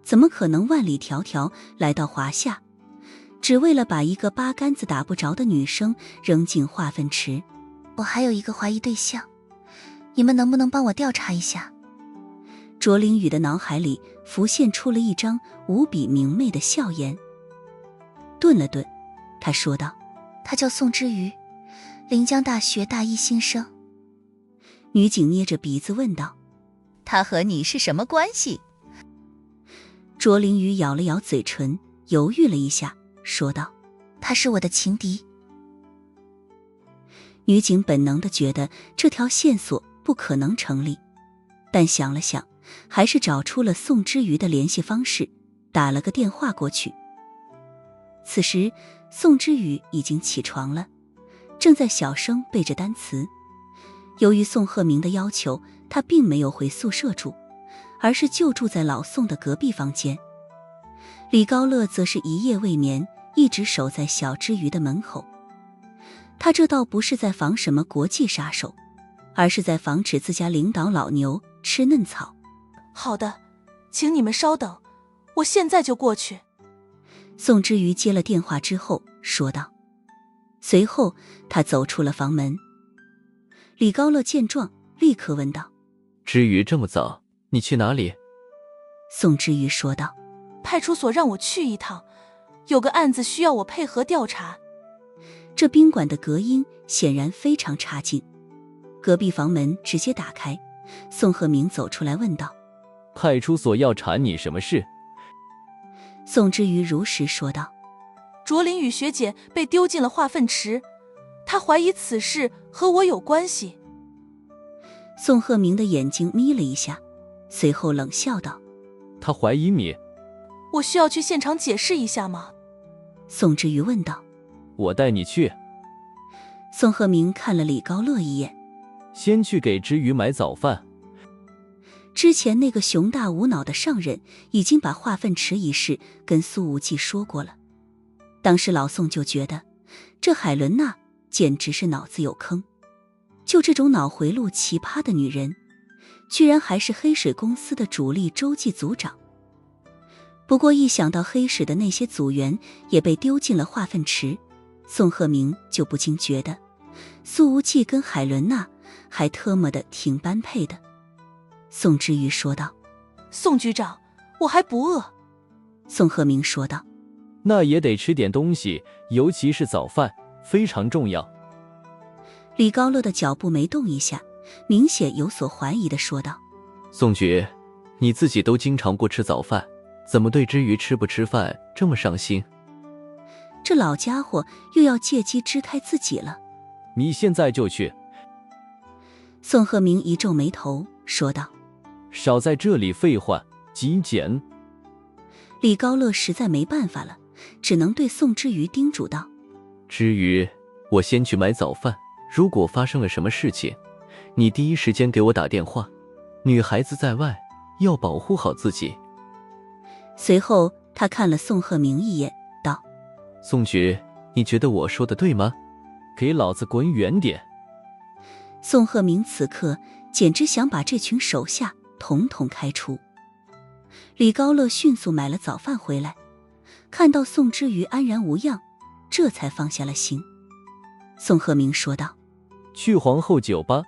[SPEAKER 2] 怎么可能万里迢迢来到华夏，只为了把一个八竿子打不着的女生扔进化粪池？
[SPEAKER 6] 我还有一个怀疑对象，你们能不能帮我调查一下？
[SPEAKER 2] 卓灵雨的脑海里浮现出了一张无比明媚的笑颜。顿了顿，他说道，
[SPEAKER 6] 他叫宋之瑜，临江大学大一新生。
[SPEAKER 2] 女警捏着鼻子问道，
[SPEAKER 4] 他和你是什么关系？
[SPEAKER 2] 卓灵雨咬了咬嘴唇，犹豫了一下，说道，
[SPEAKER 6] 他是我的情敌。
[SPEAKER 2] 女警本能地觉得这条线索不可能成立，但想了想，还是找出了宋之瑜的联系方式，打了个电话过去。此时宋之宇已经起床了，正在小声背着单词。由于宋鹤鸣的要求，他并没有回宿舍住，而是就住在老宋的隔壁房间。李高乐则是一夜未眠，一直守在小之瑜的门口。他这倒不是在防什么国际杀手，而是在防止自家领导老牛吃嫩草。
[SPEAKER 9] 好的，请你们稍等，我现在就过去。
[SPEAKER 2] 宋之瑜接了电话之后说道，随后他走出了房门。李高乐见状立刻问道，
[SPEAKER 1] 之瑜这么早你去哪里？
[SPEAKER 2] 宋之瑜说道，
[SPEAKER 9] 派出所让我去一趟，有个案子需要我配合调查。
[SPEAKER 2] 这宾馆的隔音显然非常差劲，隔壁房门直接打开，宋鹤鸣走出来问道，
[SPEAKER 1] 派出所要查你什么事？
[SPEAKER 2] 宋之瑜如实说道，
[SPEAKER 9] 卓林雨学姐被丢进了化粪池，她怀疑此事和我有关系。
[SPEAKER 2] 宋鹤鸣的眼睛眯了一下，随后冷笑道，
[SPEAKER 1] 他怀疑你？
[SPEAKER 9] 我需要去现场解释一下吗？
[SPEAKER 2] 宋之瑜问道。
[SPEAKER 1] 我带你去。
[SPEAKER 2] 宋鹤鸣看了李高乐一眼，
[SPEAKER 1] 先去给之瑜买早饭。
[SPEAKER 2] 之前那个熊大无脑的上任已经把化粪池一事跟苏无忌说过了，当时老宋就觉得这海伦娜简直是脑子有坑。就这种脑回路奇葩的女人，居然还是黑水公司的主力周记组长。不过一想到黑水的那些组员也被丢进了化粪池，宋鹤鸣就不禁觉得苏无忌跟海伦娜还特么的挺般配的。宋之瑜说道：
[SPEAKER 9] 宋局长，我还不饿。
[SPEAKER 2] 宋鹤鸣说道：
[SPEAKER 1] 那也得吃点东西，尤其是早饭，非常重要。
[SPEAKER 2] 李高乐的脚步没动一下，明显有所怀疑地说道：
[SPEAKER 1] 宋局，你自己都经常不吃早饭，怎么对之瑜吃不吃饭这么上心？
[SPEAKER 2] 这老家伙又要借机支开自己了。
[SPEAKER 1] 你现在就去。
[SPEAKER 2] 宋鹤鸣一皱眉头说道：
[SPEAKER 1] 少在这里废话，极简。
[SPEAKER 2] 李高乐实在没办法了，只能对宋之瑜叮嘱道：
[SPEAKER 1] 之瑜，我先去买早饭，如果发生了什么事情，你第一时间给我打电话。女孩子在外，要保护好自己。
[SPEAKER 2] 随后他看了宋鹤鸣一眼道：
[SPEAKER 1] 宋局，你觉得我说的对吗？给老子滚远点。
[SPEAKER 2] 宋鹤鸣此刻简直想把这群手下统统开除。李高乐迅速买了早饭回来，看到宋之瑜安然无恙，这才放下了心。宋鹤鸣说道：
[SPEAKER 1] 去皇后酒吧，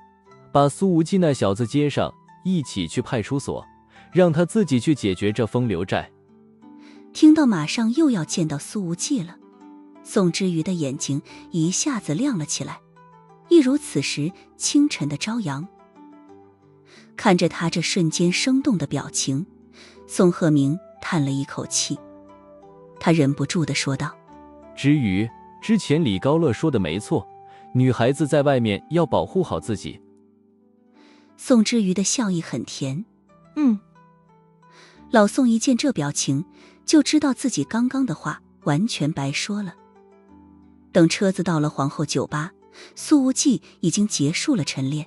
[SPEAKER 1] 把苏无忌那小子接上，一起去派出所，让他自己去解决这风流债。
[SPEAKER 2] 听到马上又要见到苏无忌了，宋之瑜的眼睛一下子亮了起来，一如此时清晨的朝阳。看着他这瞬间生动的表情，宋鹤鸣叹了一口气，他忍不住地说道：
[SPEAKER 1] 之瑜，之前李高乐说的没错，女孩子在外面要保护好自己。
[SPEAKER 2] 宋之瑜的笑意很甜。老宋一见这表情，就知道自己刚刚的话完全白说了。等车子到了皇后酒吧，苏无忌已经结束了晨练，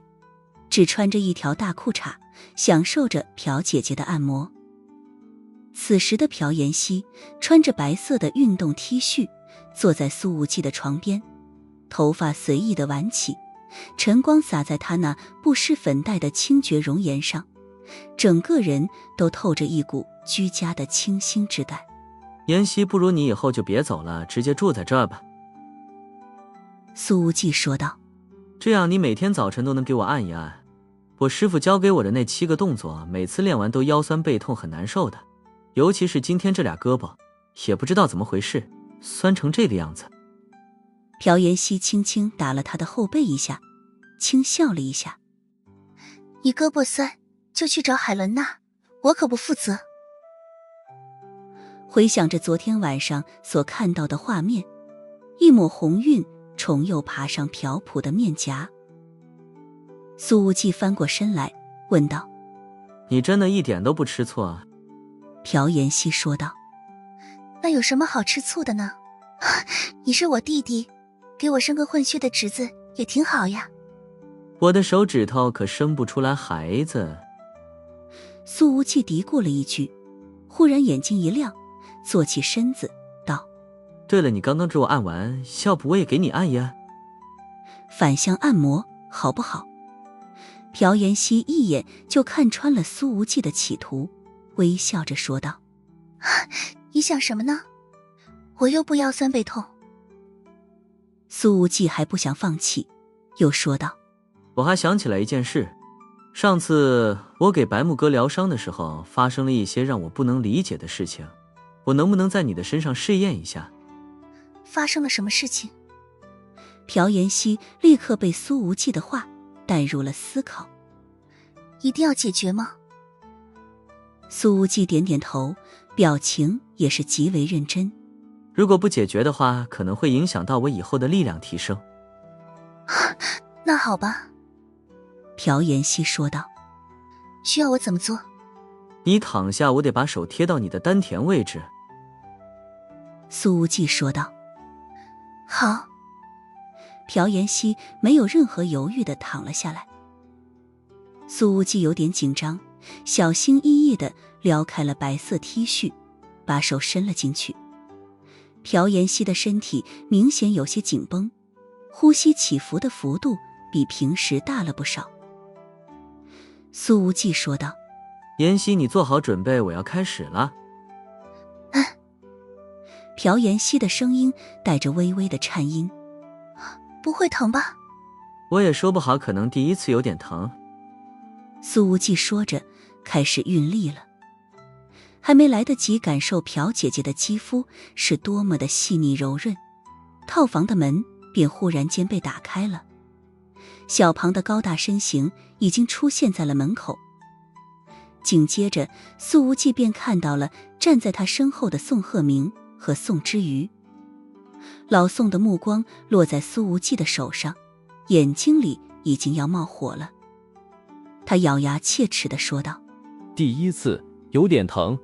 [SPEAKER 2] 只穿着一条大裤衩，享受着朴姐姐的按摩。此时的朴妍希穿着白色的运动 T 恤，坐在苏无忌的床边，头发随意地挽起，晨光洒在她那不施粉黛的清绝容颜上，整个人都透着一股居家的清新之感。
[SPEAKER 3] 妍希，不如你以后就别走了，直接住在这儿吧。
[SPEAKER 2] 苏无忌说道：
[SPEAKER 3] 这样你每天早晨都能给我按一按。我师傅教给我的那7个动作，每次练完都腰酸背痛很难受的，尤其是今天这俩胳膊，也不知道怎么回事，酸成这个样子。
[SPEAKER 2] 朴妍希轻轻打了他的后背一下，轻笑了一下：
[SPEAKER 6] 你胳膊酸就去找海伦娜，我可不负责。
[SPEAKER 2] 回想着昨天晚上所看到的画面，一抹红晕重又爬上朴朴的面颊。苏无忌翻过身来问道：
[SPEAKER 3] 你真的一点都不吃醋啊？
[SPEAKER 2] 朴妍希说道：
[SPEAKER 6] 那有什么好吃醋的呢？你是我弟弟，给我生个混血的侄子也挺好呀。
[SPEAKER 3] 我的手指头可生不出来孩子。
[SPEAKER 2] 苏无忌嘀咕了一句，忽然眼睛一亮，坐起身子道：
[SPEAKER 3] 对了，你刚刚给我按完，要不我也给你按一按？
[SPEAKER 2] 反向按摩好不好？朴妍希一眼就看穿了苏无忌的企图，微笑着说道：
[SPEAKER 6] 你想什么呢？我又不腰酸背痛。
[SPEAKER 2] 苏无忌还不想放弃，又说道：
[SPEAKER 3] 我还想起来一件事，上次我给白木哥疗伤的时候，发生了一些让我不能理解的事情，我能不能在你的身上试验一下？
[SPEAKER 6] 发生了什么事情？
[SPEAKER 2] 朴妍希立刻被苏无忌的话带入了思考。
[SPEAKER 6] 一定要解决吗？
[SPEAKER 2] 苏无忌点点头，表情也是极为认真。
[SPEAKER 3] 如果不解决的话，可能会影响到我以后的力量提升。
[SPEAKER 6] 那好吧，
[SPEAKER 2] 朴妍希说道。
[SPEAKER 6] 需要我怎么做？
[SPEAKER 3] 你躺下，我得把手贴到你的丹田位置。
[SPEAKER 2] 苏无忌说道。
[SPEAKER 6] 好。
[SPEAKER 2] 朴妍希没有任何犹豫地躺了下来。苏无忌有点紧张，小心翼翼地撩开了白色 T 恤，把手伸了进去。朴妍希的身体明显有些紧绷，呼吸起伏的幅度比平时大了不少。苏无忌说道：
[SPEAKER 3] 妍希，你做好准备，我要开始了。
[SPEAKER 2] 朴妍希的声音带着微微的颤音。
[SPEAKER 6] 不会疼吧？
[SPEAKER 3] 我也说不好，可能第一次有点疼。
[SPEAKER 2] 苏无忌说着开始运力了，还没来得及感受朴姐姐的肌肤是多么的细腻柔润，套房的门便忽然间被打开了，小庞的高大身形已经出现在了门口。紧接着苏无忌便看到了站在他身后的宋鹤鸣和宋之瑜。老宋的目光落在苏无忌的手上，眼睛里已经要冒火了。他咬牙切齿地说道：
[SPEAKER 1] 第一次有点疼。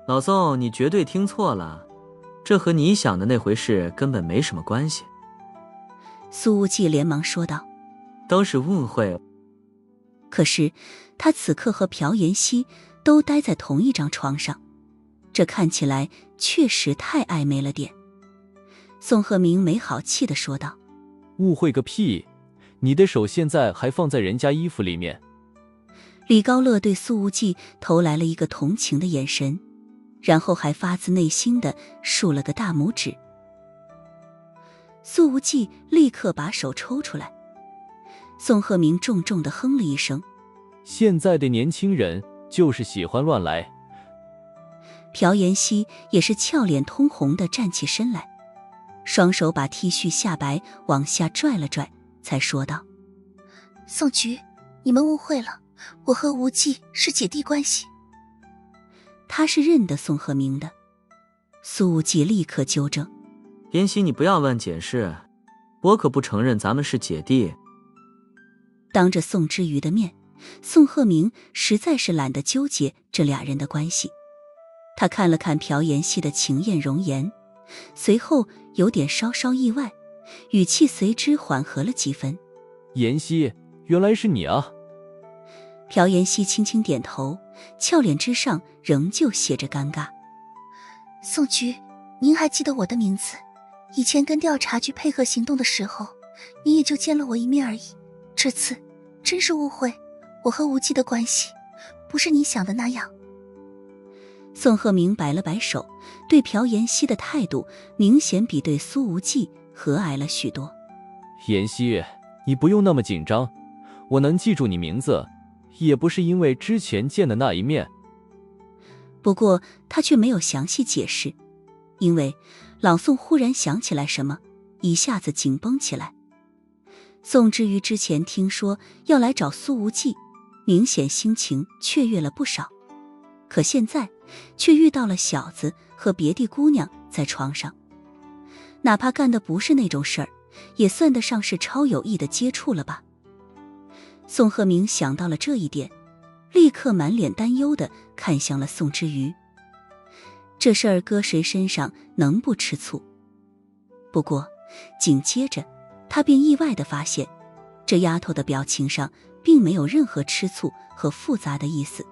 [SPEAKER 3] 老宋，你绝对听错了，这和你想的那回事根本没什么关系。
[SPEAKER 2] 苏无忌连忙说道：
[SPEAKER 3] 都是误会。
[SPEAKER 2] 可是他此刻和朴妍希都待在同一张床上，这看起来确实太暧昧了点。宋鹤鸣没好气地说道：
[SPEAKER 1] 误会个屁，你的手现在还放在人家衣服里面。
[SPEAKER 2] 李高乐对苏无忌投来了一个同情的眼神，然后还发自内心地竖了个大拇指。苏无忌立刻把手抽出来。宋鹤鸣重重地哼了一声：
[SPEAKER 1] 现在的年轻人就是喜欢乱来。
[SPEAKER 2] 朴妍希也是俏脸通红地站起身来，双手把 T 恤下摆往下拽了拽，才说道：
[SPEAKER 6] 宋菊，你们误会了，我和无忌是姐弟关系。
[SPEAKER 2] 他是认得宋鹤鸣的。苏无忌立刻纠正：
[SPEAKER 3] 妍希，你不要乱解释，我可不承认咱们是姐弟。
[SPEAKER 2] 当着宋之瑜的面，宋鹤鸣实在是懒得纠结这俩人的关系。他看了看朴妍希的情艳容颜，随后有点稍稍意外，语气随之缓和了几分：
[SPEAKER 1] 妍希，原来是你啊。
[SPEAKER 2] 朴妍希轻轻点头，俏脸之上仍旧写着尴尬。
[SPEAKER 6] 宋菊，您还记得我的名字？以前跟调查局配合行动的时候，你也就见了我一面而已。这次真是误会，我和无忌的关系不是你想的那样。
[SPEAKER 2] 宋鹤鸣摆了摆手，对朴妍希的态度明显比对苏无忌和蔼了许多。
[SPEAKER 1] 妍希，你不用那么紧张，我能记住你名字，也不是因为之前见的那一面。
[SPEAKER 2] 不过他却没有详细解释，因为老宋忽然想起来什么，一下子紧绷起来。宋之瑜之前听说要来找苏无忌，明显心情雀跃了不少，可现在却遇到了小子和别地姑娘在床上，哪怕干的不是那种事儿，也算得上是超有意的接触了吧。宋鹤鸣想到了这一点，立刻满脸担忧地看向了宋之瑜。这事儿搁谁身上能不吃醋？不过紧接着他便意外地发现，这丫头的表情上并没有任何吃醋和复杂的意思，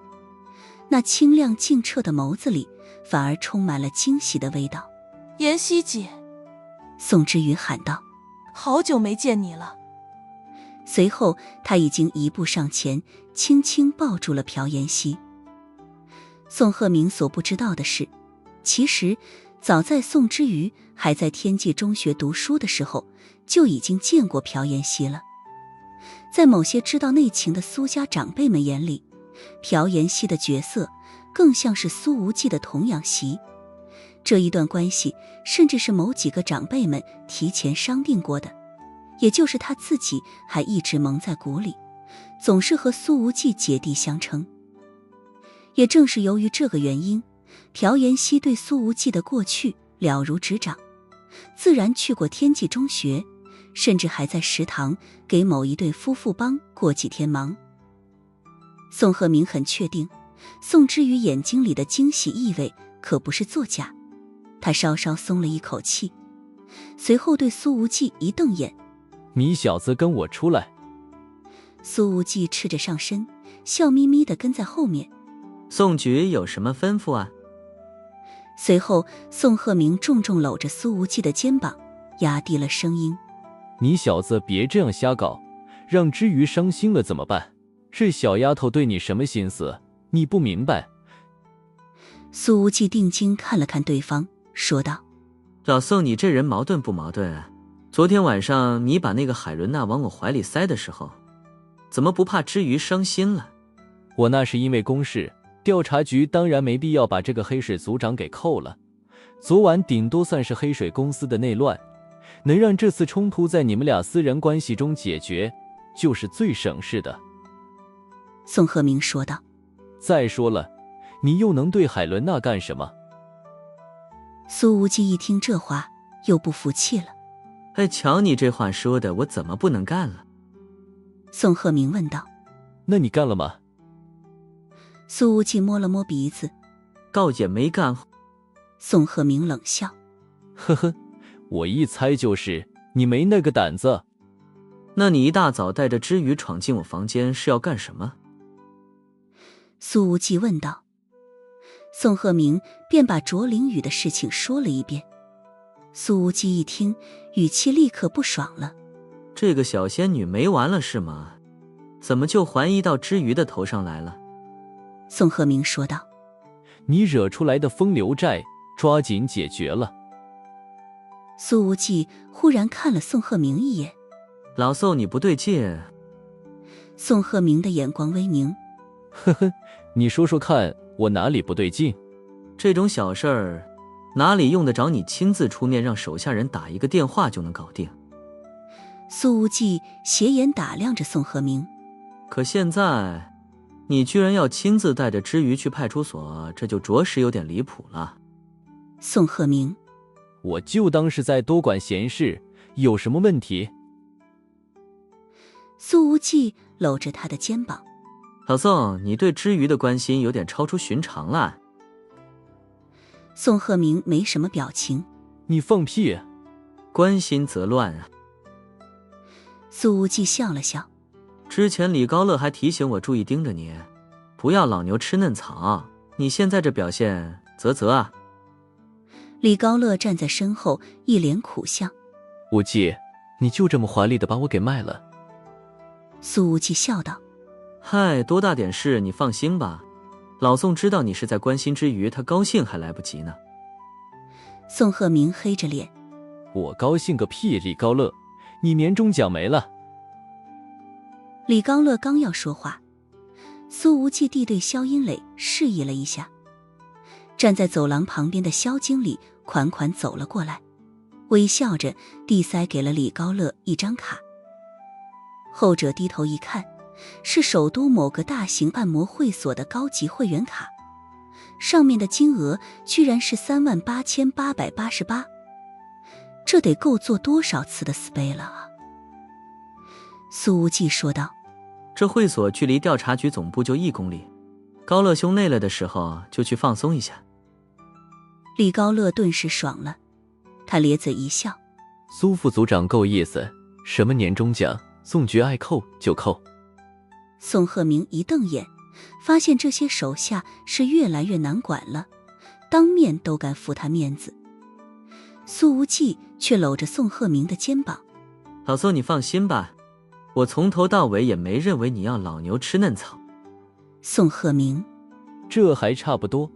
[SPEAKER 2] 那清亮净澈的眸子里反而充满了惊喜的味道。
[SPEAKER 9] 妍希姐，
[SPEAKER 2] 宋之瑜喊道：
[SPEAKER 9] 好久没见你了。
[SPEAKER 2] 随后他已经一步上前，轻轻抱住了朴妍希。宋鹤鸣所不知道的是，其实早在宋之瑜还在天际中学读书的时候，就已经见过朴妍希了。在某些知道内情的苏家长辈们眼里，朴妍希的角色更像是苏无忌的童养媳。这一段关系甚至是某几个长辈们提前商定过的，也就是他自己还一直蒙在鼓里，总是和苏无忌姐弟相称。也正是由于这个原因，朴妍希对苏无忌的过去了如指掌，自然去过天际中学，甚至还在食堂给某一对夫妇帮过几天忙。宋鹤鸣很确定，宋之瑜眼睛里的惊喜意味可不是作假，他稍稍松了一口气，随后对苏无忌一瞪眼：
[SPEAKER 1] 你小子跟我出来。
[SPEAKER 2] 苏无忌赤着上身，笑眯眯地跟在后面。
[SPEAKER 3] 宋菊有什么吩咐啊？
[SPEAKER 2] 随后宋鹤鸣重重搂着苏无忌的肩膀，压低了声音：
[SPEAKER 1] 你小子别这样瞎搞，让知瑜伤心了怎么办？这小丫头对你什么心思？你不明白？
[SPEAKER 2] 苏无忌定睛看了看对方，说道：
[SPEAKER 3] 老宋，你这人矛盾不矛盾？昨天晚上你把那个海伦娜往我怀里塞的时候，怎么不怕知瑜伤心了？
[SPEAKER 1] 我那是因为公事，调查局当然没必要把这个黑水组长给扣了。昨晚顶多算是黑水公司的内乱，能让这次冲突在你们俩私人关系中解决，就是最省事的。
[SPEAKER 2] 宋鹤鸣说道。
[SPEAKER 1] 再说了，你又能对海伦娜干什么？
[SPEAKER 2] 苏无忌一听这话，又不服气了。
[SPEAKER 3] 哎，瞧你这话说的，我怎么不能干了？
[SPEAKER 2] 宋鹤鸣问道。
[SPEAKER 1] 那你干了吗？
[SPEAKER 2] 苏无忌摸了摸鼻子，
[SPEAKER 3] 倒也没干。
[SPEAKER 2] 宋鹤鸣冷笑，
[SPEAKER 1] 呵呵，我一猜就是你没那个胆子。
[SPEAKER 3] 那你一大早带着知瑜闯进我房间是要干什么？
[SPEAKER 2] 苏无忌问道。宋鹤鸣便把卓灵雨的事情说了一遍。苏无忌一听，语气立刻不爽了。
[SPEAKER 3] 这个小仙女没完了是吗？怎么就怀疑到知瑜的头上来了？
[SPEAKER 2] 宋鹤鸣说道。
[SPEAKER 1] 你惹出来的风流债，抓紧解决了。
[SPEAKER 2] 苏无忌忽然看了宋鹤鸣一眼。
[SPEAKER 3] 老宋，你不对劲。
[SPEAKER 2] 宋鹤鸣的眼光微凝。
[SPEAKER 1] 呵呵，你说说看，我哪里不对劲？
[SPEAKER 3] 这种小事儿，哪里用得着你亲自出面，让手下人打一个电话就能搞定？
[SPEAKER 2] 苏无忌斜眼打量着宋鹤鸣。
[SPEAKER 3] 可现在，你居然要亲自带着知瑜去派出所，这就着实有点离谱了。
[SPEAKER 2] 宋鹤鸣，
[SPEAKER 1] 我就当是在多管闲事，有什么问题？
[SPEAKER 2] 苏无忌搂着他的肩膀。
[SPEAKER 3] 老宋，你对知瑜的关心有点超出寻常了。
[SPEAKER 2] 宋鹤鸣没什么表情。
[SPEAKER 1] 你放屁！
[SPEAKER 3] 关心则乱啊。
[SPEAKER 2] 苏无忌笑了笑。
[SPEAKER 3] 之前李高乐还提醒我注意盯着你，不要老牛吃嫩草。你现在这表现，啧啊。
[SPEAKER 2] 李高乐站在身后，一脸苦相。
[SPEAKER 1] 无忌，你就这么华丽的把我给卖了？
[SPEAKER 2] 苏无忌笑道。
[SPEAKER 3] 嗨，多大点事，你放心吧。老宋知道你是在关心之余，他高兴还来不及呢。
[SPEAKER 2] 宋鹤鸣黑着脸。
[SPEAKER 1] 我高兴个屁，李高乐，你年终奖没了。
[SPEAKER 2] 李高乐刚要说话，苏无忌递对萧音磊示意了一下。站在走廊旁边的萧经理款款走了过来，微笑着递塞给了李高乐一张卡。后者低头一看，是首都某个大型按摩会所的高级会员卡，上面的金额居然是38888，这得够做多少次的 SPA 了啊！苏无忌说道。
[SPEAKER 3] 这会所距离调查局总部就1公里，高乐兄累了的时候就去放松一下。
[SPEAKER 2] 李高乐顿时爽了，他咧嘴一笑。
[SPEAKER 1] 苏副组长够意思，什么年终奖，宋局爱扣就扣。
[SPEAKER 2] 宋鹤鸣一瞪眼，发现这些手下是越来越难管了，当面都敢负他面子。苏无忌却搂着宋鹤鸣的肩膀。
[SPEAKER 3] 老宋，你放心吧，我从头到尾也没认为你要老牛吃嫩草。
[SPEAKER 2] 宋鹤鸣，
[SPEAKER 1] 这还差不多。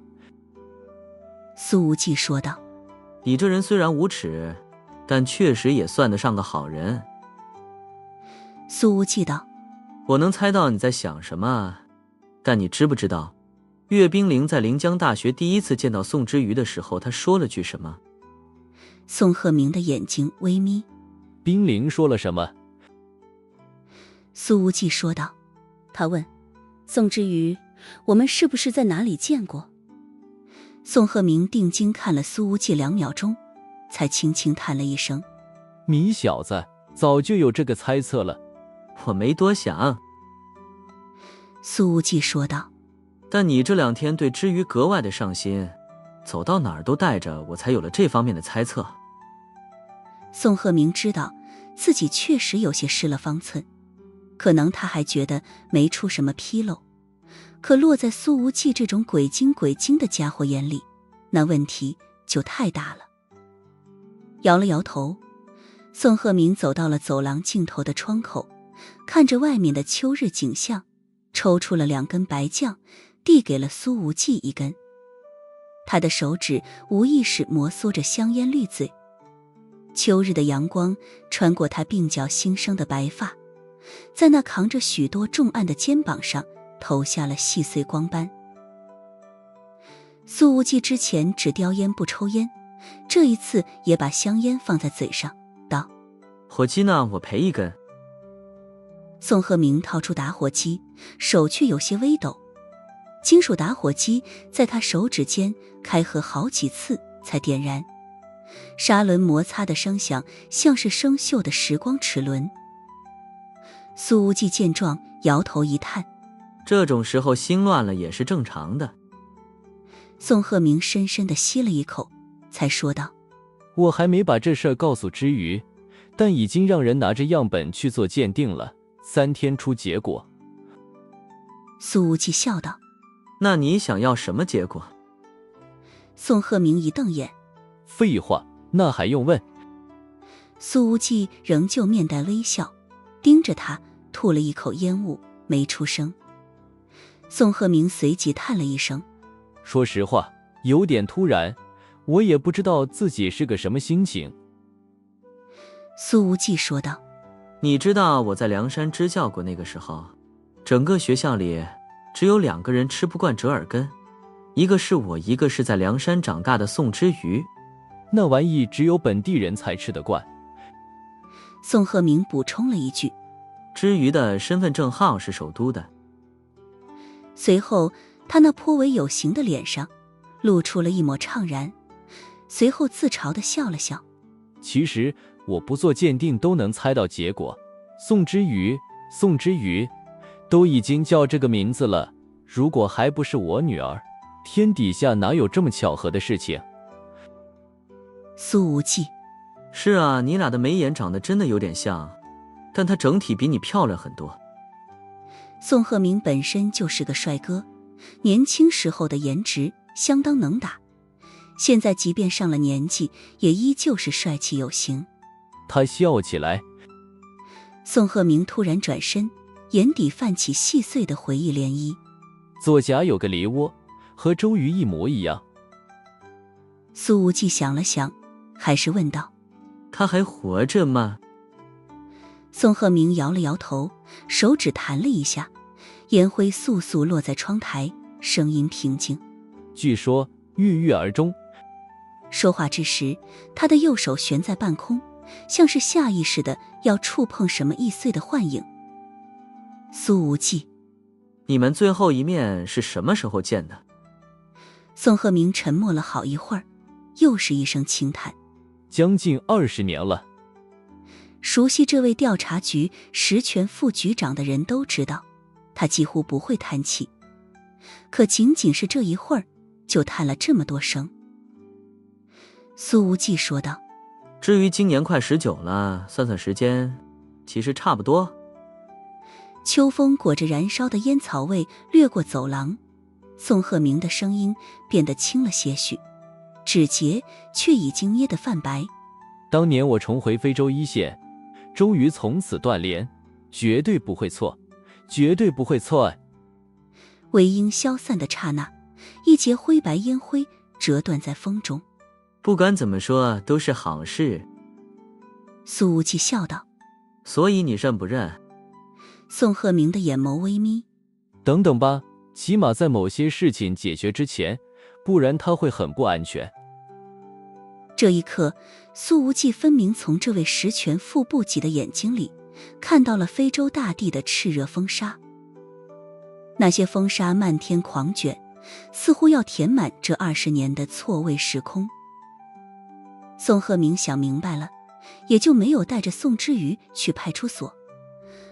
[SPEAKER 2] 苏无忌说道。
[SPEAKER 3] 你这人虽然无耻，但确实也算得上个好人。
[SPEAKER 2] 苏无忌道。
[SPEAKER 3] 我能猜到你在想什么，但你知不知道，岳冰凌在临江大学第一次见到宋之瑜的时候，他说了句什么？
[SPEAKER 2] 宋鹤鸣的眼睛微眯。
[SPEAKER 1] 冰凌说了什么？
[SPEAKER 2] 苏无忌说道。他问宋之瑜，我们是不是在哪里见过？宋鹤鸣定睛看了苏无忌2秒钟，才轻轻叹了一声。
[SPEAKER 1] 你小子早就有这个猜测了。
[SPEAKER 3] 我没多想。
[SPEAKER 2] 苏无忌说道。
[SPEAKER 3] 但你这2天对之瑜格外的上心，走到哪儿都带着，我才有了这方面的猜测。
[SPEAKER 2] 宋鹤鸣知道自己确实有些失了方寸，可能他还觉得没出什么纰漏，可落在苏无忌这种鬼精的家伙眼里，那问题就太大了。摇了摇头，宋鹤鸣走到了走廊尽头的窗口，看着外面的秋日景象，抽出了2根白酱，递给了苏无忌1根。他的手指无意识摩挲着香烟绿嘴，秋日的阳光穿过他鬓角新生的白发，在那扛着许多重案的肩膀上投下了细碎光斑。苏无忌之前只叼烟不抽烟，这一次也把香烟放在嘴上，道：
[SPEAKER 3] 火机呢？我赔1根。
[SPEAKER 2] 宋鹤鸣掏出打火机，手却有些微抖。金属打火机在他手指间开合好几次才点燃，砂轮摩擦的声响像是生锈的时光齿轮。苏无忌见状摇头一叹，
[SPEAKER 3] 这种时候心乱了也是正常的。
[SPEAKER 2] 宋鹤鸣深深地吸了一口，才说道：
[SPEAKER 1] 我还没把这事儿告诉知瑜，但已经让人拿着样本去做鉴定了，3天出结果。
[SPEAKER 2] 苏无忌笑道：
[SPEAKER 3] 那你想要什么结果？
[SPEAKER 2] 宋鹤鸣一瞪眼：
[SPEAKER 1] 废话，那还用问？
[SPEAKER 2] 苏无忌仍旧面带微笑，盯着他吐了一口烟雾，没出声。宋鹤鸣随即叹了一声：
[SPEAKER 1] 说实话，有点突然，我也不知道自己是个什么心情。
[SPEAKER 2] 苏无忌说道：
[SPEAKER 3] 你知道我在梁山支教过，那个时候整个学校里只有2个人吃不惯折耳根，一个是我，一个是在梁山长大的宋之瑜。
[SPEAKER 1] 那玩意只有本地人才吃得惯。
[SPEAKER 2] 宋鹤鸣补充了一句：
[SPEAKER 3] 之瑜的身份证号是首都的。
[SPEAKER 2] 随后他那颇为有型的脸上露出了一抹怅然，随后自嘲地笑了笑：
[SPEAKER 1] 其实我不做鉴定都能猜到结果，宋之瑜都已经叫这个名字了，如果还不是我女儿，天底下哪有这么巧合的事情？
[SPEAKER 2] 苏无忌：
[SPEAKER 3] 是啊，你俩的眉眼长得真的有点像，但她整体比你漂亮很多。
[SPEAKER 2] 宋鹤鸣本身就是个帅哥，年轻时候的颜值相当能打，现在即便上了年纪，也依旧是帅气有型。
[SPEAKER 1] 他笑起来。
[SPEAKER 2] 宋鹤鸣突然转身，眼底泛起细碎的回忆涟漪。
[SPEAKER 1] 左颊有个梨窝，和周瑜一模一样。
[SPEAKER 2] 苏无忌想了想，还是问道：
[SPEAKER 3] 他还活着吗？
[SPEAKER 2] 宋鹤鸣摇了摇头，手指弹了一下，烟灰簌簌落在窗台，声音平静：
[SPEAKER 1] 据说郁郁而终。
[SPEAKER 2] 说话之时，他的右手悬在半空，像是下意识的要触碰什么易碎的幻影。苏无忌：
[SPEAKER 3] 你们最后一面是什么时候见的？
[SPEAKER 2] 宋鹤鸣沉默了好一会儿，又是一声轻叹：
[SPEAKER 1] 将近20年了。
[SPEAKER 2] 熟悉这位调查局实权副局长的人都知道，他几乎不会叹气，可仅仅是这一会儿，就叹了这么多声。苏无忌说道：
[SPEAKER 3] 至于今年快19了，算算时间，其实差不多。
[SPEAKER 2] 秋风裹着燃烧的烟草味掠过走廊，宋鹤鸣的声音变得轻了些许，指节却已经捏得泛白。
[SPEAKER 1] 当年我重回非洲一线，周瑜从此断联，绝对不会错，绝对不会错。
[SPEAKER 2] 尾音消散的刹那，一截灰白烟灰折断在风中。
[SPEAKER 3] 不管怎么说都是好事。
[SPEAKER 2] 苏无忌笑道：
[SPEAKER 3] 所以你认不认？
[SPEAKER 2] 宋鹤鸣的眼眸微眯：
[SPEAKER 1] 等等吧，起码在某些事情解决之前，不然他会很不安全。
[SPEAKER 2] 这一刻，苏无忌分明从这位实权副部级的眼睛里看到了非洲大地的炽热风沙。那些风沙漫天狂卷，似乎要填满这20年的错位时空。宋鹤鸣想明白了，也就没有带着宋之瑜去派出所，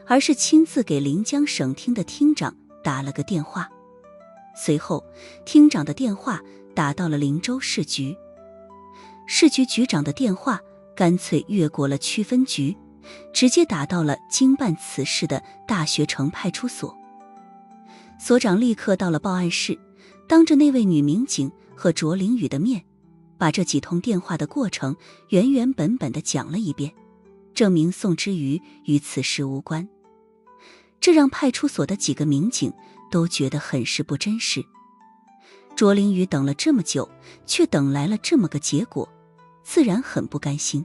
[SPEAKER 2] 而是亲自给临江省厅的厅长打了个电话。随后，厅长的电话打到了灵州市局，市局局长的电话干脆越过了区分局，直接打到了经办此事的大学城派出所。所长立刻到了报案室，当着那位女民警和卓凌雨的面，把这几通电话的过程原原本本地讲了一遍，证明宋之瑜与此事无关。这让派出所的几个民警都觉得很是不真实。卓凌宇等了这么久，却等来了这么个结果，自然很不甘心。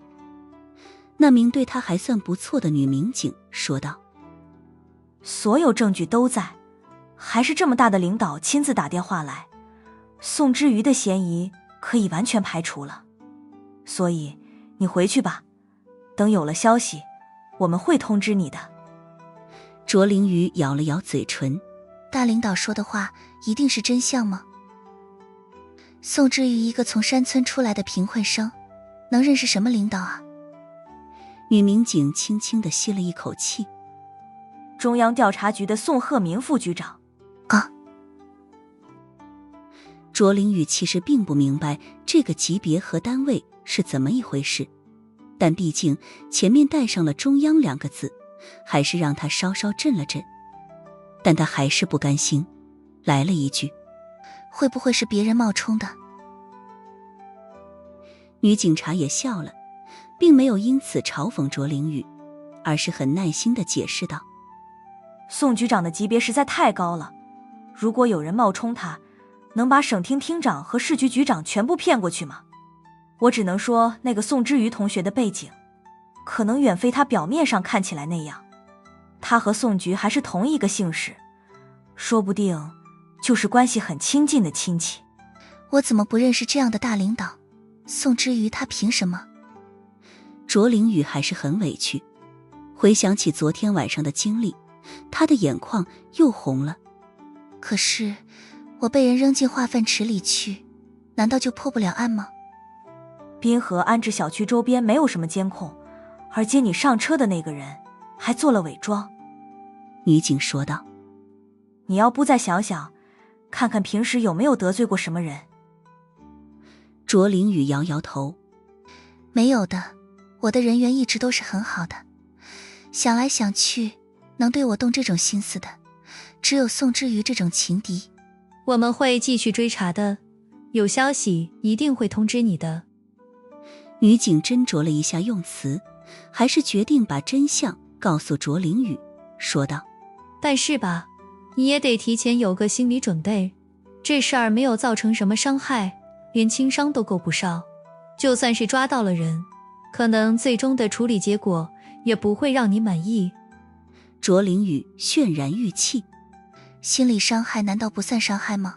[SPEAKER 2] 那名对他还算不错的女民警说道：
[SPEAKER 10] 所有证据都在，还是这么大的领导亲自打电话来，宋之瑜的嫌疑可以完全排除了。所以你回去吧，等有了消息，我们会通知你的。
[SPEAKER 2] 卓凌宇咬了咬嘴唇，
[SPEAKER 6] 大领导说的话一定是真相吗？宋之瑜一个从山村出来的贫困生，能认识什么领导啊？
[SPEAKER 2] 女民警轻轻地吸了一口气。
[SPEAKER 10] 中央调查局的宋鹤鸣副局长。
[SPEAKER 6] 啊！
[SPEAKER 2] 卓凌宇其实并不明白这个级别和单位是怎么一回事，但毕竟前面带上了中央2个字，还是让他稍稍震了震。但他还是不甘心，来了一句：
[SPEAKER 6] 会不会是别人冒充的？
[SPEAKER 2] 女警察也笑了，并没有因此嘲讽卓凌宇，而是很耐心地解释道：
[SPEAKER 10] 宋局长的级别实在太高了，如果有人冒充他，能把省厅厅长和市局局长全部骗过去吗？我只能说那个宋之瑜同学的背景可能远非他表面上看起来那样，他和宋局还是同一个姓氏，说不定就是关系很亲近的亲戚。
[SPEAKER 6] 我怎么不认识这样的大领导？宋之瑜他凭什么？
[SPEAKER 2] 卓凌宇还是很委屈，回想起昨天晚上的经历，他的眼眶又红了。
[SPEAKER 6] 可是我被人扔进化粪池里去，难道就破不了案吗？
[SPEAKER 10] 滨河安置小区周边没有什么监控，而接你上车的那个人还做了伪装。
[SPEAKER 2] 女警说道：
[SPEAKER 10] 你要不再想想，看看平时有没有得罪过什么人？
[SPEAKER 2] 卓凌宇摇摇头：
[SPEAKER 6] 没有的，我的人缘一直都是很好的，想来想去，能对我动这种心思的，只有宋之瑜这种情敌。
[SPEAKER 11] 我们会继续追查的，有消息一定会通知你的。
[SPEAKER 2] 女警斟酌了一下用词，还是决定把真相告诉卓凌宇，说道：
[SPEAKER 11] 但是吧，你也得提前有个心理准备，这事儿没有造成什么伤害，连轻伤都够不上，就算是抓到了人，可能最终的处理结果也不会让你满意。
[SPEAKER 2] 卓凌宇泫然欲泣：
[SPEAKER 6] 心理伤害难道不算伤害吗？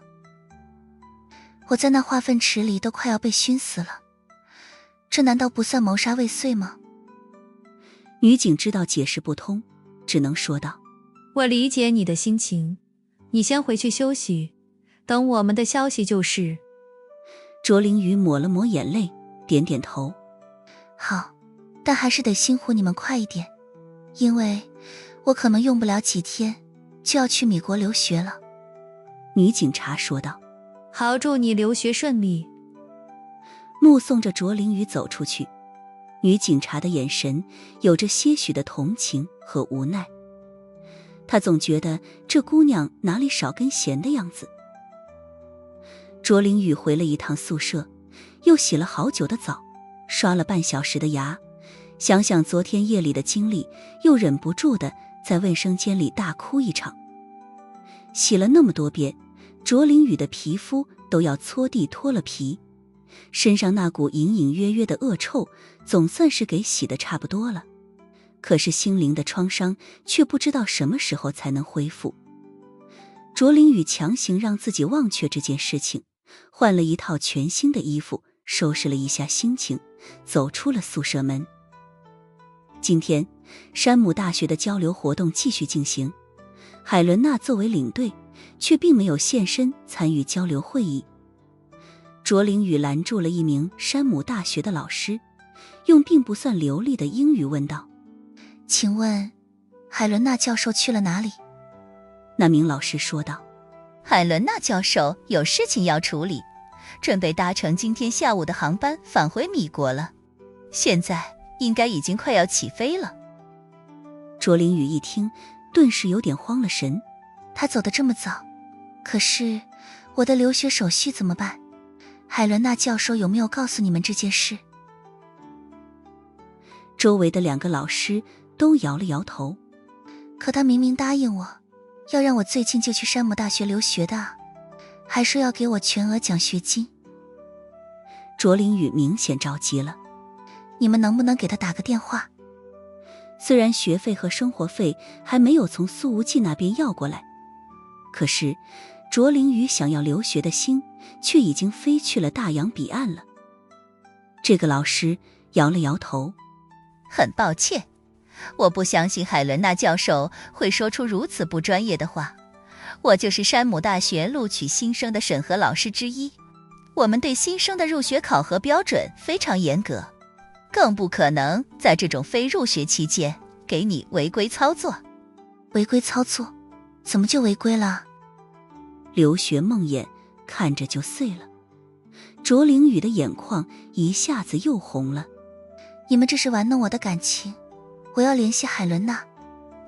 [SPEAKER 6] 我在那化粪池里都快要被熏死了，这难道不算谋杀未遂吗？
[SPEAKER 2] 女警知道解释不通，只能说道：
[SPEAKER 11] 我理解你的心情，你先回去休息，等我们的消息就是。
[SPEAKER 2] 卓凌宇抹了抹眼泪，点点头：
[SPEAKER 6] 好，但还是得辛苦你们快一点，因为我可能用不了几天就要去米国留学了。
[SPEAKER 2] 女警察说道：
[SPEAKER 11] 好，祝你留学顺利。
[SPEAKER 2] 目送着卓凌宇走出去，女警察的眼神有着些许的同情和无奈。她总觉得这姑娘哪里少根弦的样子。卓凌宇回了一趟宿舍，又洗了好久的澡，刷了半小时的牙，想想昨天夜里的经历，又忍不住的在卫生间里大哭一场。洗了那么多遍，卓凌宇的皮肤都要搓地脱了皮，身上那股隐隐约约的恶臭总算是给洗得差不多了，可是心灵的创伤却不知道什么时候才能恢复。卓凌宇强行让自己忘却这件事情，换了一套全新的衣服，收拾了一下心情，走出了宿舍门。今天山姆大学的交流活动继续进行，海伦娜作为领队却并没有现身参与交流会议。卓凌宇拦住了一名山姆大学的老师，用并不算流利的英语问道：
[SPEAKER 6] 请问海伦娜教授去了哪里？
[SPEAKER 2] 那名老师说道：
[SPEAKER 4] 海伦娜教授有事情要处理，准备搭乘今天下午的航班返回米国了，现在应该已经快要起飞了。
[SPEAKER 2] 卓凌宇一听，顿时有点慌了神。
[SPEAKER 6] 他走得这么早，可是我的留学手续怎么办？海伦娜教授有没有告诉你们这件事？
[SPEAKER 2] 周围的2个老师都摇了摇头。
[SPEAKER 6] 可他明明答应我，要让我最近就去山姆大学留学的啊，还说要给我全额奖学金。
[SPEAKER 2] 卓林宇明显着急了，
[SPEAKER 6] 你们能不能给他打个电话？
[SPEAKER 2] 虽然学费和生活费还没有从苏无忌那边要过来，可是卓林宇想要留学的心却已经飞去了大洋彼岸了。这个老师摇了摇头，
[SPEAKER 4] 很抱歉，我不相信海伦娜教授会说出如此不专业的话。我就是山姆大学录取新生的审核老师之一，我们对新生的入学考核标准非常严格，更不可能在这种非入学期间给你违规操作。
[SPEAKER 6] 违规操作？怎么就违规了？
[SPEAKER 2] 留学梦魇看着就碎了，卓凌宇的眼眶一下子又红了。
[SPEAKER 6] 你们这是玩弄我的感情，我要联系海伦娜。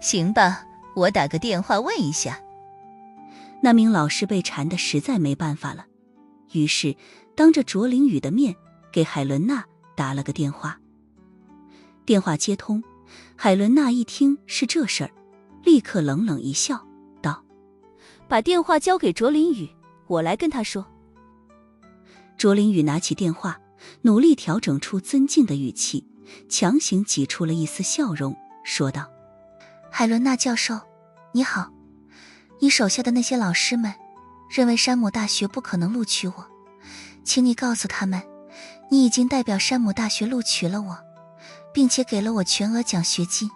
[SPEAKER 4] 行吧，我打个电话问一下。
[SPEAKER 2] 那名老师被缠得实在没办法了，于是当着卓凌宇的面给海伦娜打了个电话。电话接通，海伦娜一听是这事儿，立刻冷冷一笑，道：
[SPEAKER 12] 把电话交给卓凌宇，我来跟他说。
[SPEAKER 2] 卓凌宇拿起电话，努力调整出尊敬的语气，强行挤出了一丝笑容，说道：
[SPEAKER 6] 海伦娜教授，你好，你手下的那些老师们认为山姆大学不可能录取我，请你告诉他们，你已经代表山姆大学录取了我，并且给了我全额奖学金。